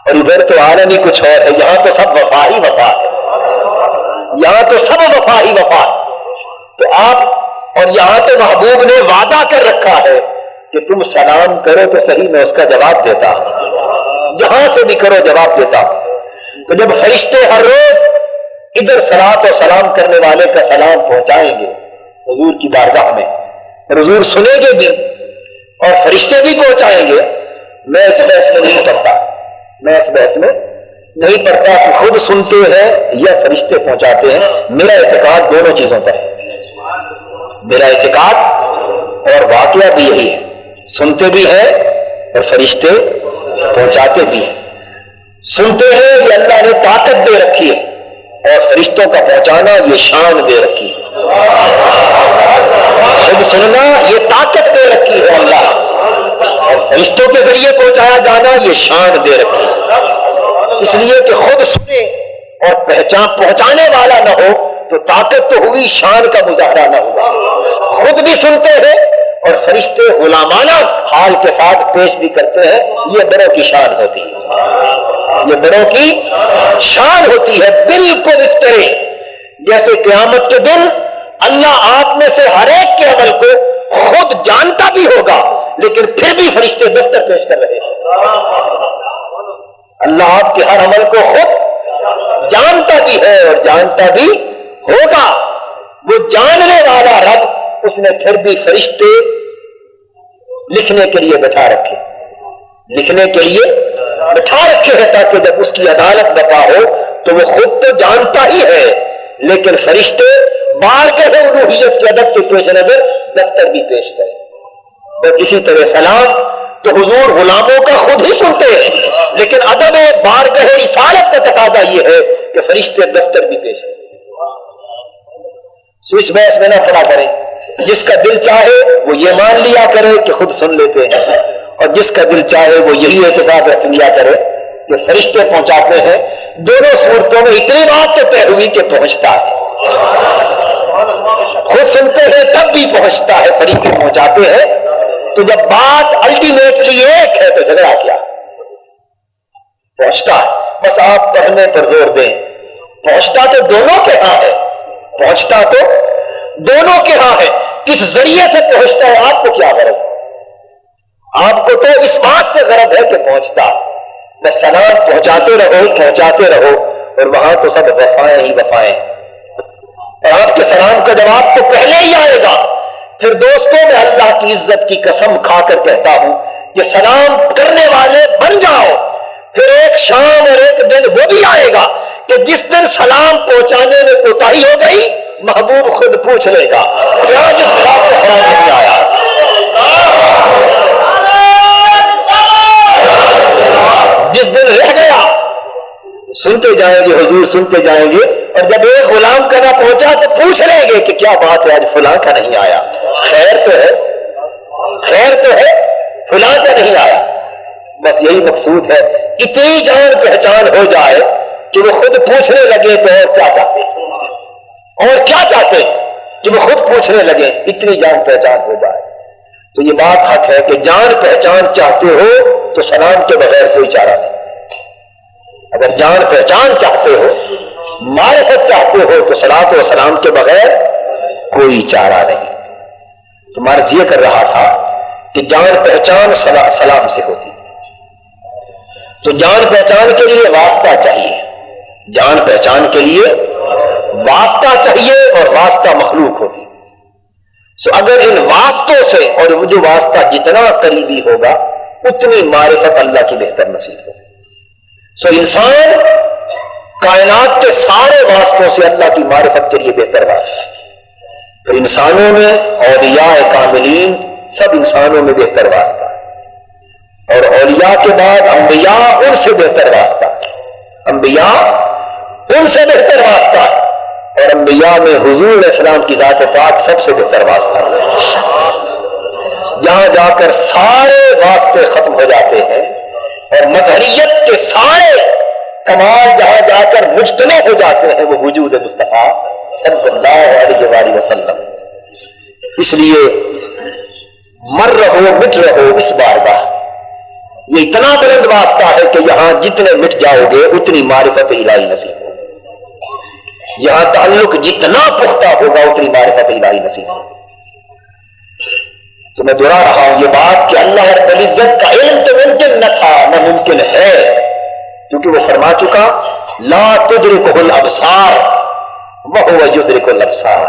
اور ادھر تو عالم ہی کچھ اور ہے. یہاں تو سب وفا ہی وفا ہے, یہاں تو سب وفا ہی وفا ہے. تو آپ, اور یہاں تو محبوب نے وعدہ کر رکھا ہے کہ تم سلام کرو تو صحیح, میں اس کا جواب دیتا, جہاں سے بھی کرو جواب دیتا. تو جب فرشتے ہر روز ادھر صلاۃ و سلام کرنے والے کا سلام پہنچائیں گے حضور کی بارگاہ میں, اور حضور سنیں گے بھی اور فرشتے بھی پہنچائیں گے, میں اس بحث میں نہیں پڑھتا. میں اس بحث میں نہیں پڑھتا کہ خود سنتے ہیں یا فرشتے پہنچاتے ہیں. میرا اعتقاد دونوں چیزوں پر ہے. میرا اعتقاد اور واقعہ بھی یہی ہے, سنتے بھی ہیں اور فرشتے پہنچاتے بھی ہیں. سنتے ہیں یہ اللہ نے طاقت دے رکھی ہے, اور فرشتوں کا پہنچانا یہ شان دے رکھی ہے. خود سننا یہ طاقت دے رکھی ہے اللہ, اور فرشتوں کے ذریعے پہنچایا جانا یہ شان دے رکھی ہے. اس لیے کہ خود سنے اور پہنچانے والا نہ ہو تو طاقت تو ہوئی, شان کا مظاہرہ نہ ہوا. خود بھی سنتے ہیں اور فرشتے غلامانہ حال کے ساتھ پیش بھی کرتے ہیں, یہ بڑوں کی شان ہوتی ہے. یہ بڑوں کی شان ہوتی ہے. بالکل اس طرح جیسے قیامت کے دن اللہ آپ میں سے ہر ایک کے عمل کو خود جانتا بھی ہوگا, لیکن پھر بھی فرشتے دفتر پیش کر رہے ہیں. اللہ آپ کے ہر عمل کو خود جانتا بھی ہے اور جانتا بھی ہوگا. وہ جاننے والا رب, اس نے پھر بھی فرشتے لکھنے کے لیے بٹھا رکھے, لکھنے کے لیے بٹھا رکھے ہیں, تاکہ جب اس کی عدالت بپا ہو تو وہ خود تو جانتا ہی ہے, لیکن فرشتے بارگاہ الوہیت کے ادب کے پیش نظر دفتر بھی پیش کریں. بس اسی طرح سلام تو حضور غلاموں کا خود ہی سنتے ہیں, لیکن ادب بارگاہ رسالت کا تقاضا یہ ہے کہ فرشتے دفتر بھی پیش ہیں. سوئس بحث میں نہ پڑا کریں. جس کا دل چاہے وہ یہ مان لیا کرے کہ خود سن لیتے ہیں، اور جس کا دل چاہے وہ یہی اعتقاد رکھ لیا کرے کہ فرشتے پہنچاتے ہیں. دونوں صورتوں میں اتنی بات تو طے ہوئی کہ پہنچتا ہے. خود سنتے ہیں تب بھی پہنچتا ہے، فرشتے پہنچاتے ہیں. تو جب بات الٹیمیٹلی ایک ہے تو جھگڑا کیا؟ پہنچتا ہے. بس آپ پڑھنے پر زور دیں. پہنچتا تو دونوں کے ہاں ہے، پہنچتا تو دونوں کے ہاں ہے. کس ذریعے سے پہنچتا ہے آپ کو کیا غرض ہے؟ آپ کو تو اس بات سے غرض ہے کہ پہنچتا. بس سلام پہنچاتے رہو، اور وہاں تو سب وفائیں ہی وفائیں. اور آپ کے سلام کا جواب تو پہلے ہی آئے گا. پھر دوستوں میں اللہ کی عزت کی قسم کھا کر کہتا ہوں کہ سلام کرنے والے بن جاؤ. پھر ایک شام اور ایک دن وہ بھی آئے گا کہ جس دن سلام پہنچانے میں کوتاہی ہو گئی محبوب خود پوچھ لے گا کیا جس طرح کو خراب نہیں آیا. جس دن رہ گیا سنتے جائیں گے حضور، سنتے جائیں گے. اور جب ایک غلام کا نہ پہنچا تو پوچھ لیں گے کہ کیا بات ہے آج فلاں کا نہیں آیا. خیر تو ہے فلاں کا نہیں آیا. بس یہی مقصود ہے. اتنی جان پہچان ہو جائے کہ وہ خود پوچھنے لگے تو اور کیا چاہتے ہیں کہ وہ خود پوچھنے لگے. اتنی جان پہچان ہو جائے تو یہ بات حق ہے کہ جان پہچان چاہتے ہو تو سلام کے بغیر کوئی چارہ نہیں. اگر جان پہچان چاہتے ہو، معرفت چاہتے ہو تو صلاۃ و سلام کے بغیر کوئی چارہ نہیں. تو مرض یہ کر رہا تھا کہ جان پہچان سلام سے ہوتی. تو جان پہچان کے لیے واسطہ چاہیے. جان پہچان کے لیے واسطہ چاہیے اور واسطہ مخلوق ہوتی. سو اگر ان واسطوں سے، اور وہ جو واسطہ جتنا قریبی ہوگا اتنی معرفت اللہ کی بہتر نصیب ہوگی. سو انسان کائنات کے سارے واسطوں سے اللہ کی معرفت کے لیے بہتر واسطہ ہے. پھر انسانوں میں اولیاء کاملین، سب انسانوں میں بہتر واسطہ ہے. اور اولیاء کے بعد انبیاء، ان سے بہتر واسطہ ہے. انبیاء ان سے بہتر واسطہ ہے. اور انبیاء میں حضور علیہ السلام کی ذات پاک سب سے بہتر واسطہ ہے. جہاں جا کر سارے واسطے ختم ہو جاتے ہیں اور مظہریت کے سارے کمال جہاں جا کر مجتمع ہو جاتے ہیں وہ وجود مصطفیٰ صلی اللہ علیہ وآلہ وسلم. اس لیے مر رہو مٹ رہو اس بارگاہ، یہ اتنا بلند واسطہ ہے کہ یہاں جتنے مٹ جاؤ گے اتنی معرفت الہی نصیب ہوگی. یہاں تعلق جتنا پختہ ہوگا اتنی معرفت الہی نصیب ہوگی. تو میں دہرا رہا ہوں یہ بات کہ اللہ رب العزت کا علم تو ممکن نہ تھا، نہ ممکن ہے، کیونکہ وہ فرما چکا لا تدرکہ الابصار وہو یدرک الابصار.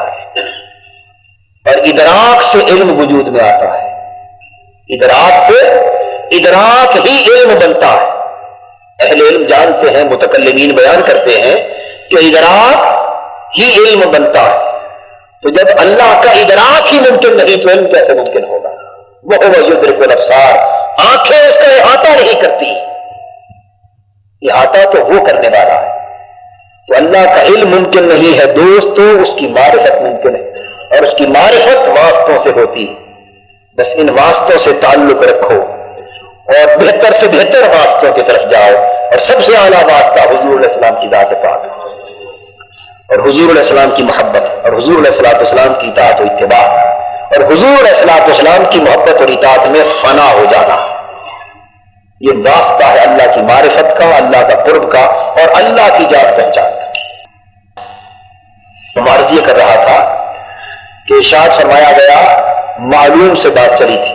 اور ادراک سے علم وجود میں آتا ہے. ادراک سے ادراک ہی علم بنتا ہے. اہل علم جانتے ہیں، متکلمین بیان کرتے ہیں کہ ادراک ہی علم بنتا ہے. تو جب اللہ کا ادراک ہی ممکن نہیں تو علم کیسے ممکن ہوگا؟ وہو یدرک الابصار. آنکھیں اس کا احاطہ نہیں کرتی، احاطہ تو وہ کرنے والا ہے. تو اللہ کا علم ممکن نہیں ہے دوستو، اس کی معرفت ممکن ہے. اور اس کی معرفت واسطوں سے ہوتی. بس ان واسطوں سے تعلق رکھو اور بہتر سے بہتر واسطوں کی طرف جاؤ. اور سب سے اعلیٰ واسطہ حضور علیہ السلام کی ذات پاک اور حضور علیہ السلام کی محبت اور حضور علیہ السلام کی اطاعت و اتباع اور حضور علیہ السلام کی محبت اور اطاعت میں فنا ہو جانا. یہ واسطہ ہے اللہ کی معرفت کا، اللہ کا قرب کا اور اللہ کی جان پہچان کا. میں عرض یہ کر رہا تھا کہ ارشاد فرمایا گیا، معلوم سے بات چلی تھی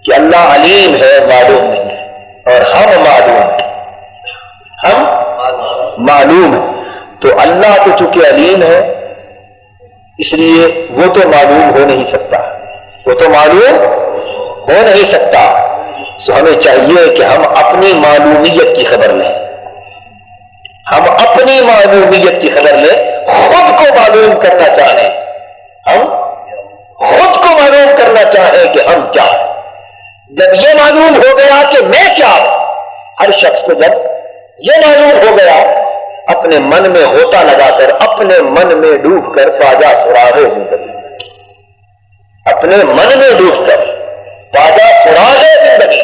کہ اللہ علیم ہے، معلوم نہیں ہے. اور ہم معلوم ہیں، ہم معلوم ہیں. تو اللہ تو چونکہ علیم ہے اس لیے وہ تو معلوم ہو نہیں سکتا، وہ تو معلوم ہو نہیں سکتا. سو ہمیں چاہیے کہ ہم اپنی معلومیت کی خبر لیں. ہم اپنی معلومیت کی خبر لیں، خود کو معلوم کرنا چاہیں. ہم خود کو معلوم کرنا چاہیں کہ ہم کیا ہیں. جب یہ معلوم ہو گیا کہ میں کیا ہوں، ہر شخص کو جب یہ معلوم ہو گیا اپنے من میں غوطہ لگا کر اپنے من میں ڈوب کر پاجا سراغ زندگی، اپنے من میں ڈوب کر پاجا سراغ زندگی،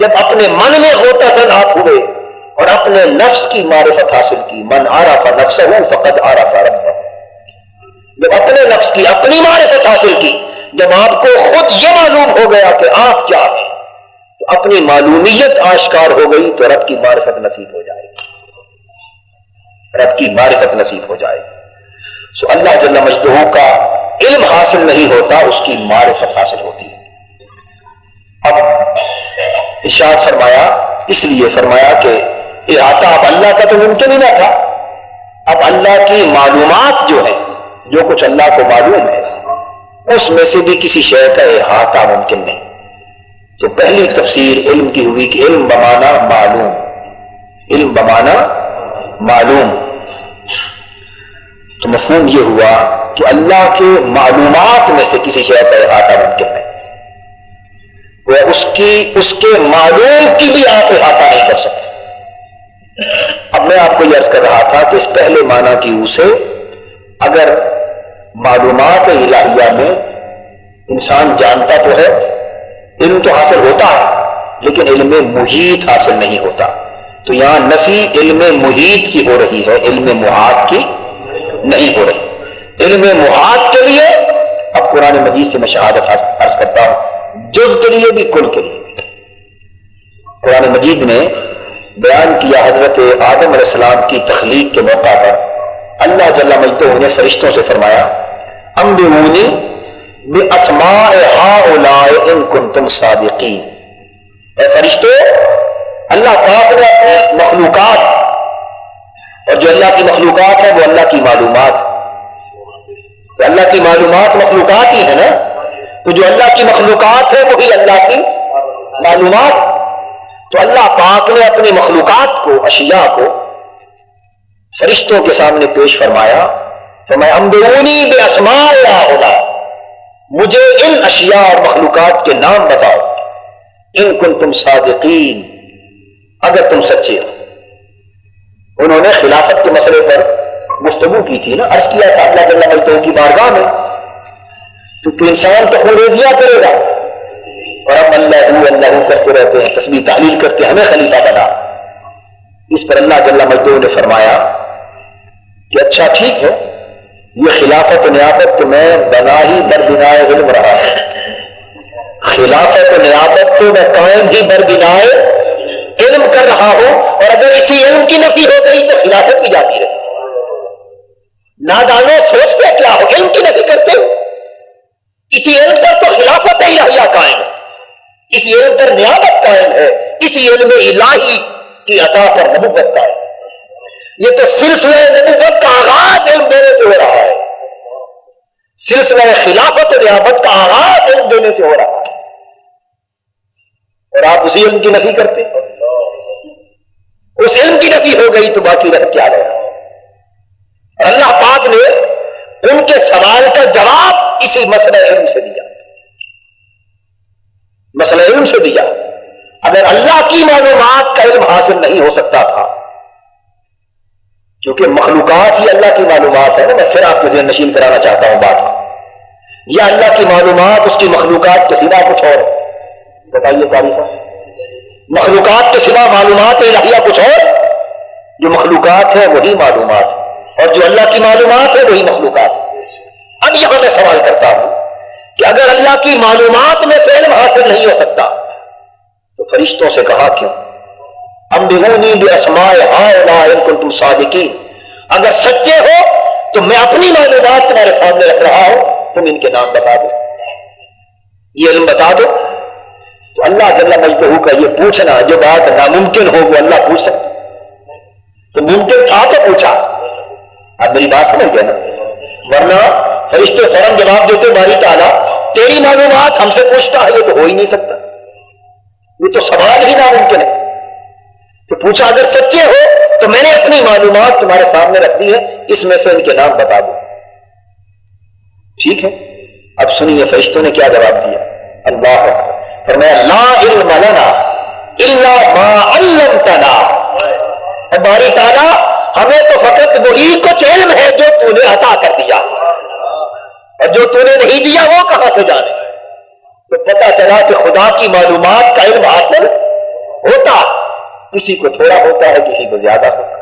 جب اپنے من میں غوطہ زن آپ ہوئے اور اپنے نفس کی معرفت حاصل کی، من عرف نفسہ فقد عرف ربہ، جب اپنے نفس کی اپنی معرفت حاصل کی، جب آپ کو خود یہ معلوم ہو گیا کہ آپ کیا ہیں، تو اپنی معلومیت آشکار ہو گئی تو رب کی معرفت نصیب ہو جائے گی، رب کی معرفت نصیب ہو جائے گی۔ سو اللہ جل مجدہ کا علم حاصل نہیں ہوتا، اس کی معرفت حاصل ہوتی ہے۔ اب ارشاد فرمایا، اس لیے فرمایا کہ احاطہ اب اللہ کا تو ممکن ہی نہ تھا، اب اللہ کی معلومات جو ہے، جو کچھ اللہ کو معلوم ہے اس میں سے بھی کسی شے کا احاطہ ممکن نہیں۔ تو پہلی تفسیر علم کی ہوئی کہ علم بمانا معلوم، علم بمانا معلوم، تو مفہوم یہ ہوا کہ اللہ کے معلومات میں سے کسی شے کا احاطہ ممکن نہیں، وہ اس کے معلوم کی بھی آپ احاطہ نہیں کر سکتے۔ اب میں آپ کو یہ عرض کر رہا تھا کہ اس پہلے معنی کی روح سے اگر معلومات الہیہ میں انسان جانتا تو ہے، علم تو حاصل ہوتا ہے لیکن علم محیط حاصل نہیں ہوتا، تو یہاں نفی علم محیط کی ہو رہی ہے، علم محاط کی نہیں ہو رہی۔ علم محاط کے لیے اب قرآن مجید سے میں شہادت عرض کرتا ہوں، جز کے لیے بھی کل کے لیے بھی قرآن مجید نے بیان کیا حضرت آدم علیہ السلام کی تخلیق کے موقع پر اللہ جل مجدہ نے فرشتوں سے فرمایا انبئونی باسماء ہؤلاء ان کنتم صادقین، اے فرشتو، اللہ پاک نے اپنی مخلوقات، اور جو اللہ کی مخلوقات ہے وہ اللہ کی معلومات، تو اللہ کی معلومات مخلوقات ہی ہے نا، تو جو اللہ کی مخلوقات ہے وہی اللہ کی معلومات، تو اللہ پاک نے اپنی مخلوقات کو، اشیاء کو فرشتوں کے سامنے پیش فرمایا، فرمایا انبئونی باسماء ہؤلاء، مجھے ان اشیاء اور مخلوقات کے نام بتاؤ، ان کنتم صادقین، اگر تم سچے ہو۔ انہوں نے خلافت کے مسئلے پر گفتگو کی تھی نا، عرض کیا تھا اللہ جل مجدہ کی بارگاہ میں، کیونکہ انسان تو خونریزیاں کرے گا اور اب اللہ کرتے رہتے ہیں، تسبیح تحلیل کرتے ہیں، ہمیں خلیفہ بنا۔ اس پر اللہ جل مجدہ نے فرمایا کہ اچھا ٹھیک ہے، یہ خلافت و نیابت تو میں بنا ہی بربنائے علم رہا ہے، خلافت و نیابت تو میں قائم ہی بربنائے علم کر رہا ہوں، اور اگر اسی علم کی نفی ہو گئی تو خلافت بھی جاتی رہی۔ نادانوں سوچتے کیا ہو، علم کی نفی کرتے ہو، اسی علم پر تو خلافت الہیہ قائم ہے، اسی علم پر نیابت قائم ہے، اسی علم الہی کی عطا پر نبوت قائم ہے۔ یہ تو سلسلہ نبوت کا آغاز علم دینے سے ہو رہا ہے، سلسلہ خلافت و نیابت کا آغاز علم دینے سے ہو رہا ہے، اور آپ اسی علم کی نفی کرتے، اس علم کی نفی ہو گئی تو باقی رہ کیا گیا؟ اور اللہ پاک نے ان کے سوال کا جواب اسی مسئلہ علم سے دیا، مسئلہ علم سے دیا۔ اگر اللہ کی معلومات کا علم حاصل نہیں ہو سکتا تھا، کیونکہ مخلوقات ہی اللہ کی معلومات ہے نا، میں پھر آپ کے ذہن نشین کرانا چاہتا ہوں بات، یا اللہ کی معلومات اس کی مخلوقات کے سوا کچھ اور، بتائیے قاری صاحب، مخلوقات کے سوا معلومات الہیہ کچھ اور، جو مخلوقات ہے وہی معلومات، اور جو اللہ کی معلومات ہے وہی مخلوقات۔ اب یہاں میں سوال کرتا ہوں کہ اگر اللہ کی معلومات میں سے علم حاصل نہیں ہو سکتا تو فرشتوں سے کہا کیوں؟ انبئونی باسماء ہؤلاء ان کنتم صادقین، اگر سچے ہو تو میں اپنی معلومات تمہارے سامنے رکھ رہا ہوں، تم ان کے نام بتا دو، یہ علم بتا دو۔ تو اللہ جل مجدہ کا یہ پوچھنا، جو بات ناممکن ہو وہ اللہ پوچھ سکتا، تو ممکن تھا تو پوچھا۔ اب میری بات سمجھ گئے نا؟ ورنہ فرشتے فوراً جواب دیتے باری تعالیٰ تیری معلومات ہم سے پوچھتا ہے، یہ تو ہو ہی نہیں سکتا، یہ تو سوال ہی ناممکن ہے۔ تو پوچھا اگر سچے ہو تو میں نے اپنی معلومات تمہارے سامنے رکھ دی ہے، اس میں سے ان کے نام بتا دو۔ ٹھیک ہے، اب سنیے فرشتوں نے کیا جواب دیا۔ اللہ فرمایا لا علم لنا الا ما علمتنا، اے باری تعالیٰ ہمیں تو فقط وہی کچھ علم ہے جو تو نے عطا کر دیا، اور جو تو نے نہیں دیا وہ کہاں سے جانے؟ تو پتہ چلا کہ خدا کی معلومات کا علم حاصل ہوتا، کسی کو تھوڑا ہوتا ہے، کسی کو زیادہ ہوتا ہے،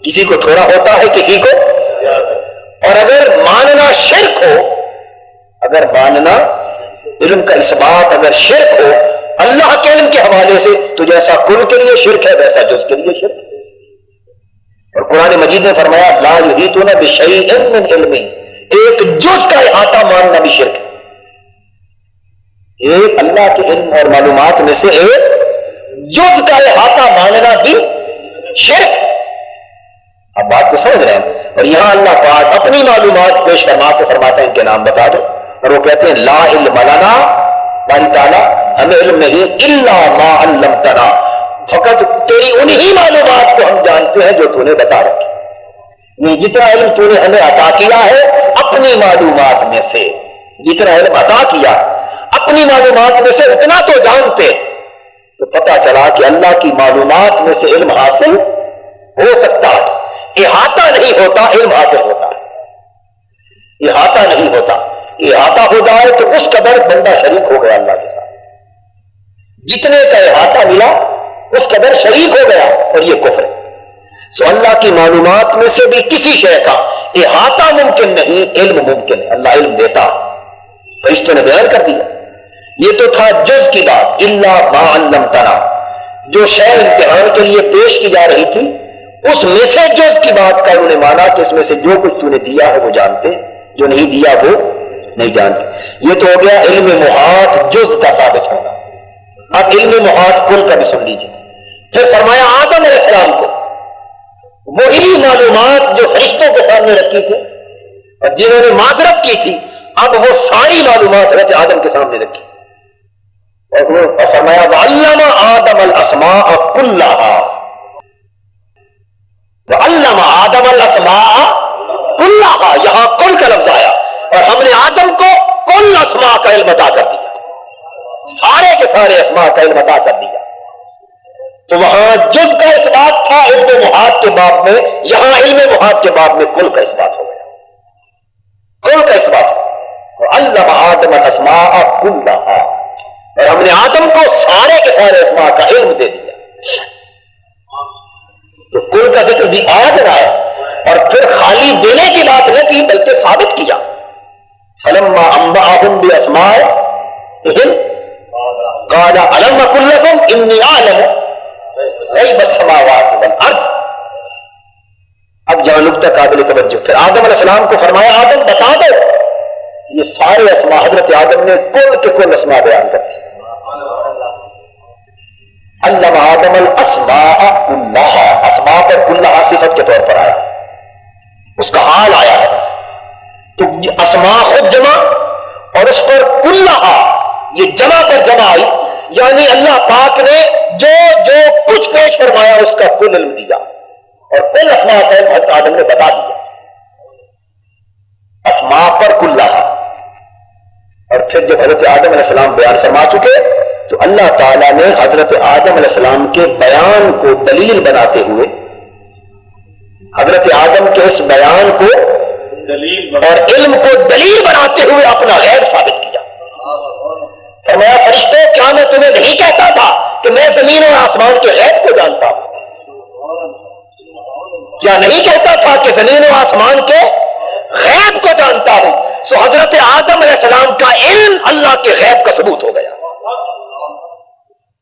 کسی کو تھوڑا ہوتا ہے، کسی کو زیادہ۔ اور اگر ماننا شرک ہو، اگر ماننا علم کا اس بات اگر شرک ہو اللہ کے علم کے حوالے سے، تو جیسا کل کے لیے شرک ہے ویسا جز کے لیے شرک ہے۔ اور قرآن مجید نے فرمایا لا یحیطون بشیء من علمہ، ایک جز کا احاطہ ماننا بھی شرک ہے۔ ایک اللہ کے علم اور معلومات میں سے ایک جز کا احاطہ ماننا بھی شرک ہے۔ اب بات کو سمجھ رہے ہیں؟ اور یہاں اللہ پاک اپنی معلومات پیش فرما کے فرماتے ہیں ان کے نام بتا دو، اور وہ کہتے ہیں لا علم لنا، باری تعالیٰ ہمیں علم نہیں الا ما علمتنا، فقط تیری انہی معلومات کو ہم جانتے ہیں جو تو نے بتا رکھی۔ یہ جتنا علم تو نے ہمیں عطا کیا ہے اپنی معلومات میں سے، جتنا علم عطا کیا اپنی معلومات میں سے اتنا تو جانتے، تو پتہ چلا کہ اللہ کی معلومات میں سے علم حاصل ہو سکتا ہے، احاطہ نہیں ہوتا، علم حاصل ہوتا ہے، احاطہ نہیں ہوتا۔ احاطہ ہو جائے تو اس قدر بندہ شریک ہو گیا اللہ کے ساتھ، جتنے کا احاطہ ملا اس قدر شریک ہو گیا، اور یہ کفر ہے۔ سو اللہ کی معلومات میں سے بھی کسی شے کا احاطہ ممکن نہیں، علم ممکن ہے، اللہ علم دیتا۔ فرشتوں نے بیان کر دیا، یہ تو تھا جز کی بات، الا ما علمتنا، جو شے امتحان کے لیے پیش کی جا رہی تھی اس میں سے جز کی بات کا انہوں نے مانا کہ اس میں سے جو کچھ تو نے دیا ہے وہ جانتے، جو نہیں دیا وہ نہیں جانتے۔ یہ تو ہو گیا علم محاط جز کا ثابت ہونا۔ اب علم محاط کل کا بھی سن لیجیے۔ پھر فرمایا آدم علیہ السلام کو وہی معلومات جو فرشتوں کے سامنے رکھی تھی اور جنہوں نے معذرت کی تھی، اب وہ ساری معلومات حضرت آدم کے سامنے رکھی، اور فرمایا وعلم آدم الاسماء كلها، وعلم آدم الاسماء كلها، یہاں کل کا لفظ آیا، اور ہم نے آدم کو کل اسماء کا علم عطا کر دیا، سارے کے سارے اسماء کا علم عطا کر دیا۔ تو وہاں جز کا اس بات تھا علم محاط کے باب میں، یہاں علم محاط کے باب میں کل کا اس بات ہو گیا، کل کا اس بات ہو گیا۔ علم آدم الاسماء كلها، اور ہم نے آدم کو سارے کے سارے اسماء کا علم دے دیا۔ تو کل کا ذکر بھی آج آیا، اور پھر خالی دینے کی بات نہ کی بلکہ ثابت کیا۔ فلما انبأهم بأسمائهم قال ألم أقل لكم إني أعلم غیب السماوات والارض۔ اب جہاں نقطہ قابل توجہ، پھر آدم علیہ السلام کو فرمایا آدم بتا دو، یہ سارے اسماء حضرت آدم نے کل کے کل اسماء بیان کر دی۔ علم آدم الاسماء كلها، اسماء پر کلها صفت کے طور پر آیا، اس کا حال آیا ہے، تو اسماء خود جمع اور اس پر کلها یہ جمع پر جمع آئی، یعنی اللہ پاک نے جو جو کچھ پیش فرمایا اس کا کل علم دیا، اور کل اسماء کا علم حضرت آدم نے بتا دیا، اسماء پر کلها۔ اور پھر جب حضرت آدم علیہ السلام بیان فرما چکے تو اللہ تعالیٰ نے حضرت آدم علیہ السلام کے بیان کو دلیل بناتے ہوئے، حضرت آدم کے اس بیان کو اور علم کو دلیل بناتے ہوئے اپنا غیب ثابت کیا۔ فرمایا فرشتوں کیا میں تمہیں نہیں کہتا تھا کہ میں زمین اور آسمان کے غیب کو جانتا ہوں؟ کیا نہیں کہتا تھا کہ زمین اور آسمان کے غیب کو جانتا ہوں؟ سو حضرت آدم علیہ السلام کا علم اللہ کے غیب کا ثبوت ہو گیا،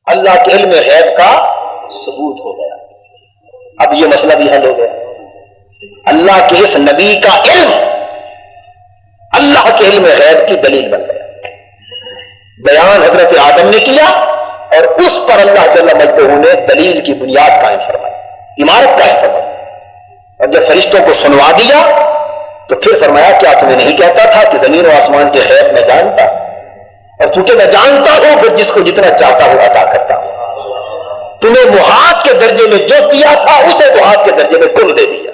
اللہ کے علم غیب کا ثبوت ہو گیا۔ اب یہ مسئلہ بھی حل ہو گیا، اللہ کے اس نبی کا علم اللہ کے علم غیب کی دلیل بن گیا۔ بیان حضرت آدم نے کیا اور اس پر اللہ جل مجدہ نے دلیل کی بنیاد قائم فرمائی، عمارت قائم فرمائی، اور جب فرشتوں کو سنوا دیا تو پھر فرمایا کیا تمہیں نہیں کہتا تھا کہ زمین و آسمان کے غیب میں جانتا، اور چونکہ میں جانتا ہوں پھر جس کو جتنا چاہتا ہوں عطا کرتا ہوں۔ تمہیں محاط کے درجے میں جو دیا تھا اسے محاط کے درجے میں کل دے دیا،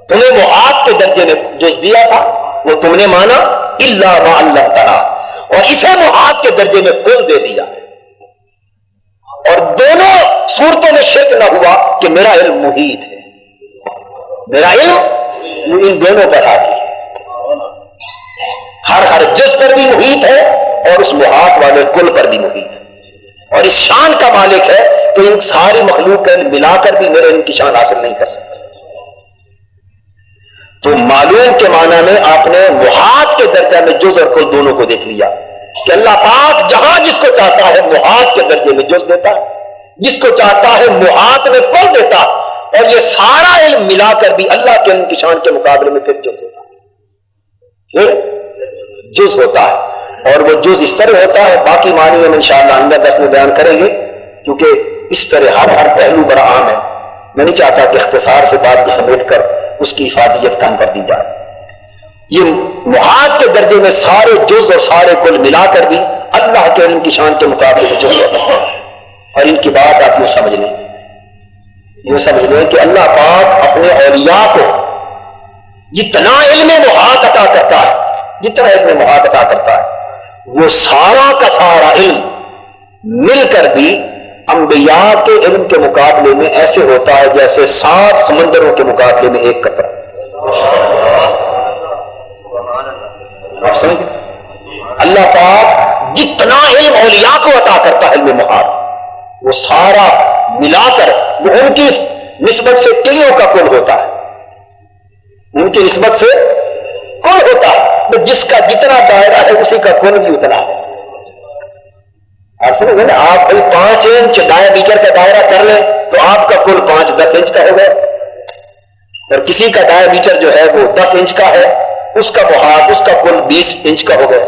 تمہیں محاط کے درجے میں جو دیا تھا وہ تم نے مانا الا ما علمتنا، اور اسے محاط کے درجے میں کل دے دیا۔ اور دونوں صورتوں میں شرک نہ ہوا کہ میرا علم محیط ہے، میرا علم ان دونوں پر حاوی ہے، ہر جز پر بھی محیط ہے اور اس محاط والے کل پر بھی محیط ہے، اور اس شان کا مالک ہے کہ ان ساری مخلوق کا علم ملا کر بھی میرے علم کی شان حاصل نہیں کر سکتا۔ تو معلوم کے معنی میں آپ نے محاط کے درجہ میں جز اور کل دونوں کو دیکھ لیا کہ اللہ پاک جہاں جس کو چاہتا ہے محاط کے درجے میں جز دیتا ہے، جس کو چاہتا ہے محاط میں کل دیتا ہے، اور یہ سارا علم ملا کر بھی اللہ کے علم کی شان کے مقابلے میں پھر جز ہوتا ہے، پھر جز ہوتا ہے، اور وہ جز اس طرح ہوتا ہے، باقی معنی ہم انشاءاللہ اندر درس میں بیان کریں گے، کیونکہ اس طرح ہر پہلو بڑا عام ہے، میں نہیں چاہتا کہ اختصار سے بات کو سمیٹ کر اس کی افادیت کم کر دی جائے۔ یہ محاط کے درجے میں سارے جز اور سارے کل ملا کر بھی اللہ کے علم کی شان کے مقابلے میں جز ہوتا ہے، اور ان کی بات آپ یوں سمجھ لیں کہ اللہ پاک اپنے اولیاء کو جتنا علم محاط عطا کرتا ہے وہ سارا کا سارا علم مل کر بھی انبیاء کے علم کے مقابلے میں ایسے ہوتا ہے جیسے 7 سمندروں کے مقابلے میں ایک قطرہ۔ آپ سمجھ، اللہ پاک جتنا علم اولیاء کو عطا کرتا ہے علم محاط، وہ سارا ملا کر وہ ان کی نسبت سے کلیوں کا کل ہوتا ہے، ان کی نسبت سے کل ہوتا ہے، جس کا جتنا دائرہ ہے اسی کا کل بھی اتنا ہے۔ آپ سمجھ گئے نا، آپ 5 انچ ڈایا میٹر کا دائرہ کر لیں تو آپ کا کل 5-10 انچ کا ہوگا، اور کسی کا ڈایا میٹر جو ہے وہ 10 انچ کا ہے، اس کا محاط اس کا کل 20 انچ کا ہو گیا،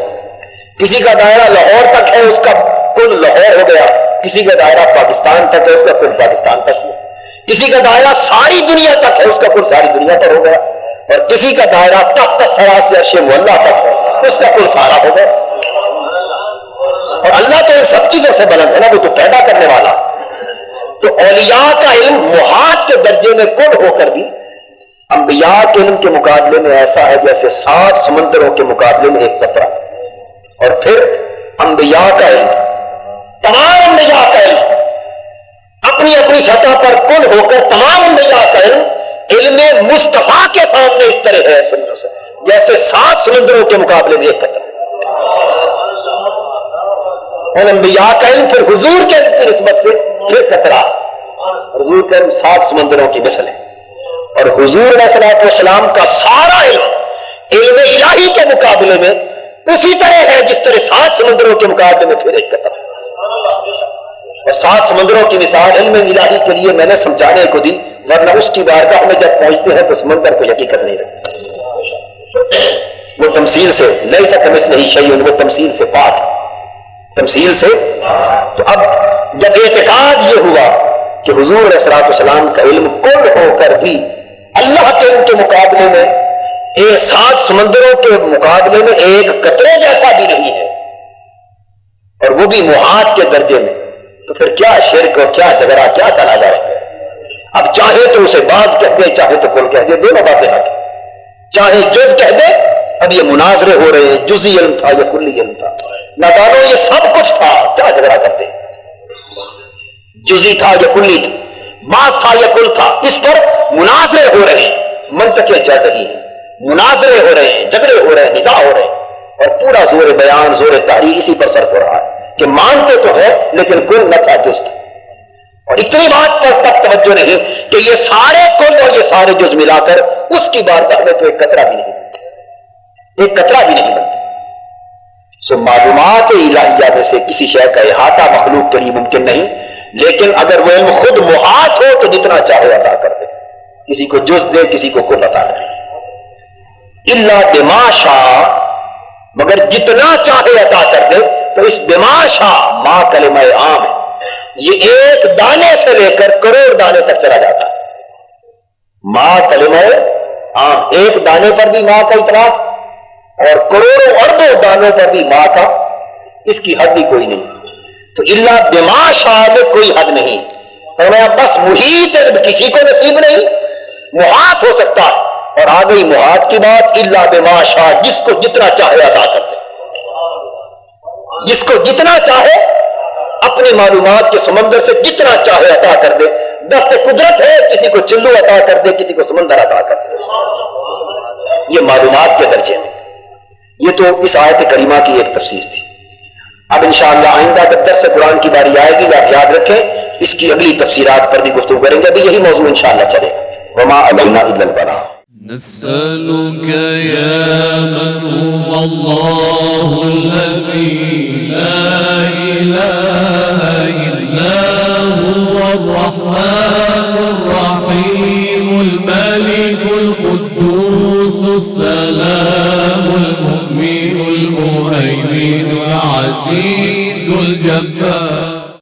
کسی کا دائرہ لاہور تک ہے اس کا کل لاہور ہو گیا، کسی کا دائرہ پاکستان تک ہے اس کا کل پاکستان تک ہے، کسی کا دائرہ ساری دنیا تک ہے اس کا کل ساری دنیا پر ہو گیا، اور کسی کا دائرہ تحت سرا سے عرش معلیٰ تک ہے اس کا کل سارا ہو گیا۔ اور اللہ تو ان سب چیزوں سے بلند ہے نا، وہ تو پیدا کرنے والا۔ تو اولیاء کا علم محاط کے درجے میں کل ہو کر بھی انبیاء کے علم کے مقابلے میں ایسا ہے جیسے 7 سمندروں کے مقابلے میں ایک قطرہ، اور پھر انبیاء کا علم، تمام انبیاء کا علم اپنی اپنی سطح پر کل ہو کر تمام انبیاء کا علم مصطفیٰ کے سامنے اس طرح ہے جیسے 7 سمندروں کے مقابلے میں ایک قطرہ۔ اور انبیاء کا علم پھر حضور کے علم کی نسبت سے پھر قطرہ، حضور کا علم 7 سمندروں کی مثل ہے، اور حضور علیہ السلام کا سارا علم الہی کے مقابلے میں اسی طرح ہے جس طرح 7 سمندروں کے مقابلے میں پھر ایک قطرہ۔ اور 7 سمندروں کی مثال علم الہی کے لیے میں نے سمجھانے کو دی، ورنہ اس کی بارگاہ میں جب پہنچتے ہیں تو سمندر کو حقیقت نہیں رہتی، وہ تمثیل سے لیس کمثلہ شیء، وہ تمثیل سے پاک ہے، تمثیل سے۔ تو اب جب اعتقاد یہ ہوا کہ حضور علیہ السلام کا علم کل ہو کر بھی اللہ کے علم کے مقابلے میں 7 سمندروں کے مقابلے میں ایک قطرے جیسا بھی نہیں ہے، اور وہ بھی محاط کے درجے میں، تو پھر کیا شرک اور کیا جھگڑا، کیا تنازع ہے؟ اب چاہے تو اسے بعض کہہ دے، چاہے تو کل کہہ دے، دونوں باتیں حق ہیں، چاہے جز کہہ دے۔ اب یہ مناظرے ہو رہے ہیں، جزئی علم تھا یا کلی علم تھا، نہ دانو یہ سب کچھ تھا، کیا جھگڑا کرتے ہیں؟ جزئی تھا یا کلی تھا، بعض تھا یا کل تھا، اس پر مناظرے ہو رہے ہیں، منطقیں چل رہی ہیں، مناظرے ہو رہے ہیں، جھگڑے ہو رہے ہیں، نزاع ہو رہے ہیں، اور پورا زور بیان، زور تحریر اسی پر صرف ہو رہا ہے کہ مانتے تو ہے لیکن کل نہ تھا جز تھا۔ اور اتنی بات پر تک توجہ نہیں کہ یہ سارے کل اور یہ سارے جز ملا کر اس کی بارگاہ میں تو ایک قطرہ بھی نہیں بنتا، ایک قطرہ بھی نہیں بنتا۔ سو معلومات الہیہ میں سے کسی شے کا احاطہ مخلوق کے لیے ممکن نہیں، لیکن اگر وہ علم خود محاط ہو تو جتنا چاہے عطا کر دے، کسی کو جز دے، کسی کو کل عطا کرے، الا بما شاء، مگر جتنا چاہے عطا کر دے۔ تو اس بما شاء ما کلمہ عام ہے، یہ ایک دانے سے لے کر کروڑ دانے تک چلا جاتا ہے۔ ما کلمہ عام، ایک دانے پر بھی ماں کا اطلاق، اور کروڑوں اربوں دانوں پر بھی ماں کا، اس کی حد ہی کوئی نہیں۔ تو الا بما شاء میں کوئی حد نہیں، اور بس محیط علم کسی کو نصیب نہیں، محاط ہو سکتا ہے، اور آ گئی محاط کی بات، الا بما شاء، جس کو جتنا چاہے عطا کر دے، جس کو جتنا چاہے اپنی معلومات کے سمندر سے جتنا چاہے عطا کر دے. دست قدرت ہے، کسی کو چلو عطا کر دے، کسی کو سمندر عطا کر دے. یہ معلومات کے درجے میں. یہ تو اس آیت کریمہ کی ایک تفسیر تھی. اب انشاءاللہ آئندہ جب درس قرآن کی باری آئے گی آپ یاد رکھیں اس کی اگلی تفسیرات پر بھی گفتگو کریں گے. ابھی یہی موضوع انشاءاللہ چلے گا. وما علینا الا البلاغ. نسألك يا من هو الله الذي لا إله إلا هو الرحمن الرحيم الملك القدوس السلام المؤمن المهيمن العزيز الجبار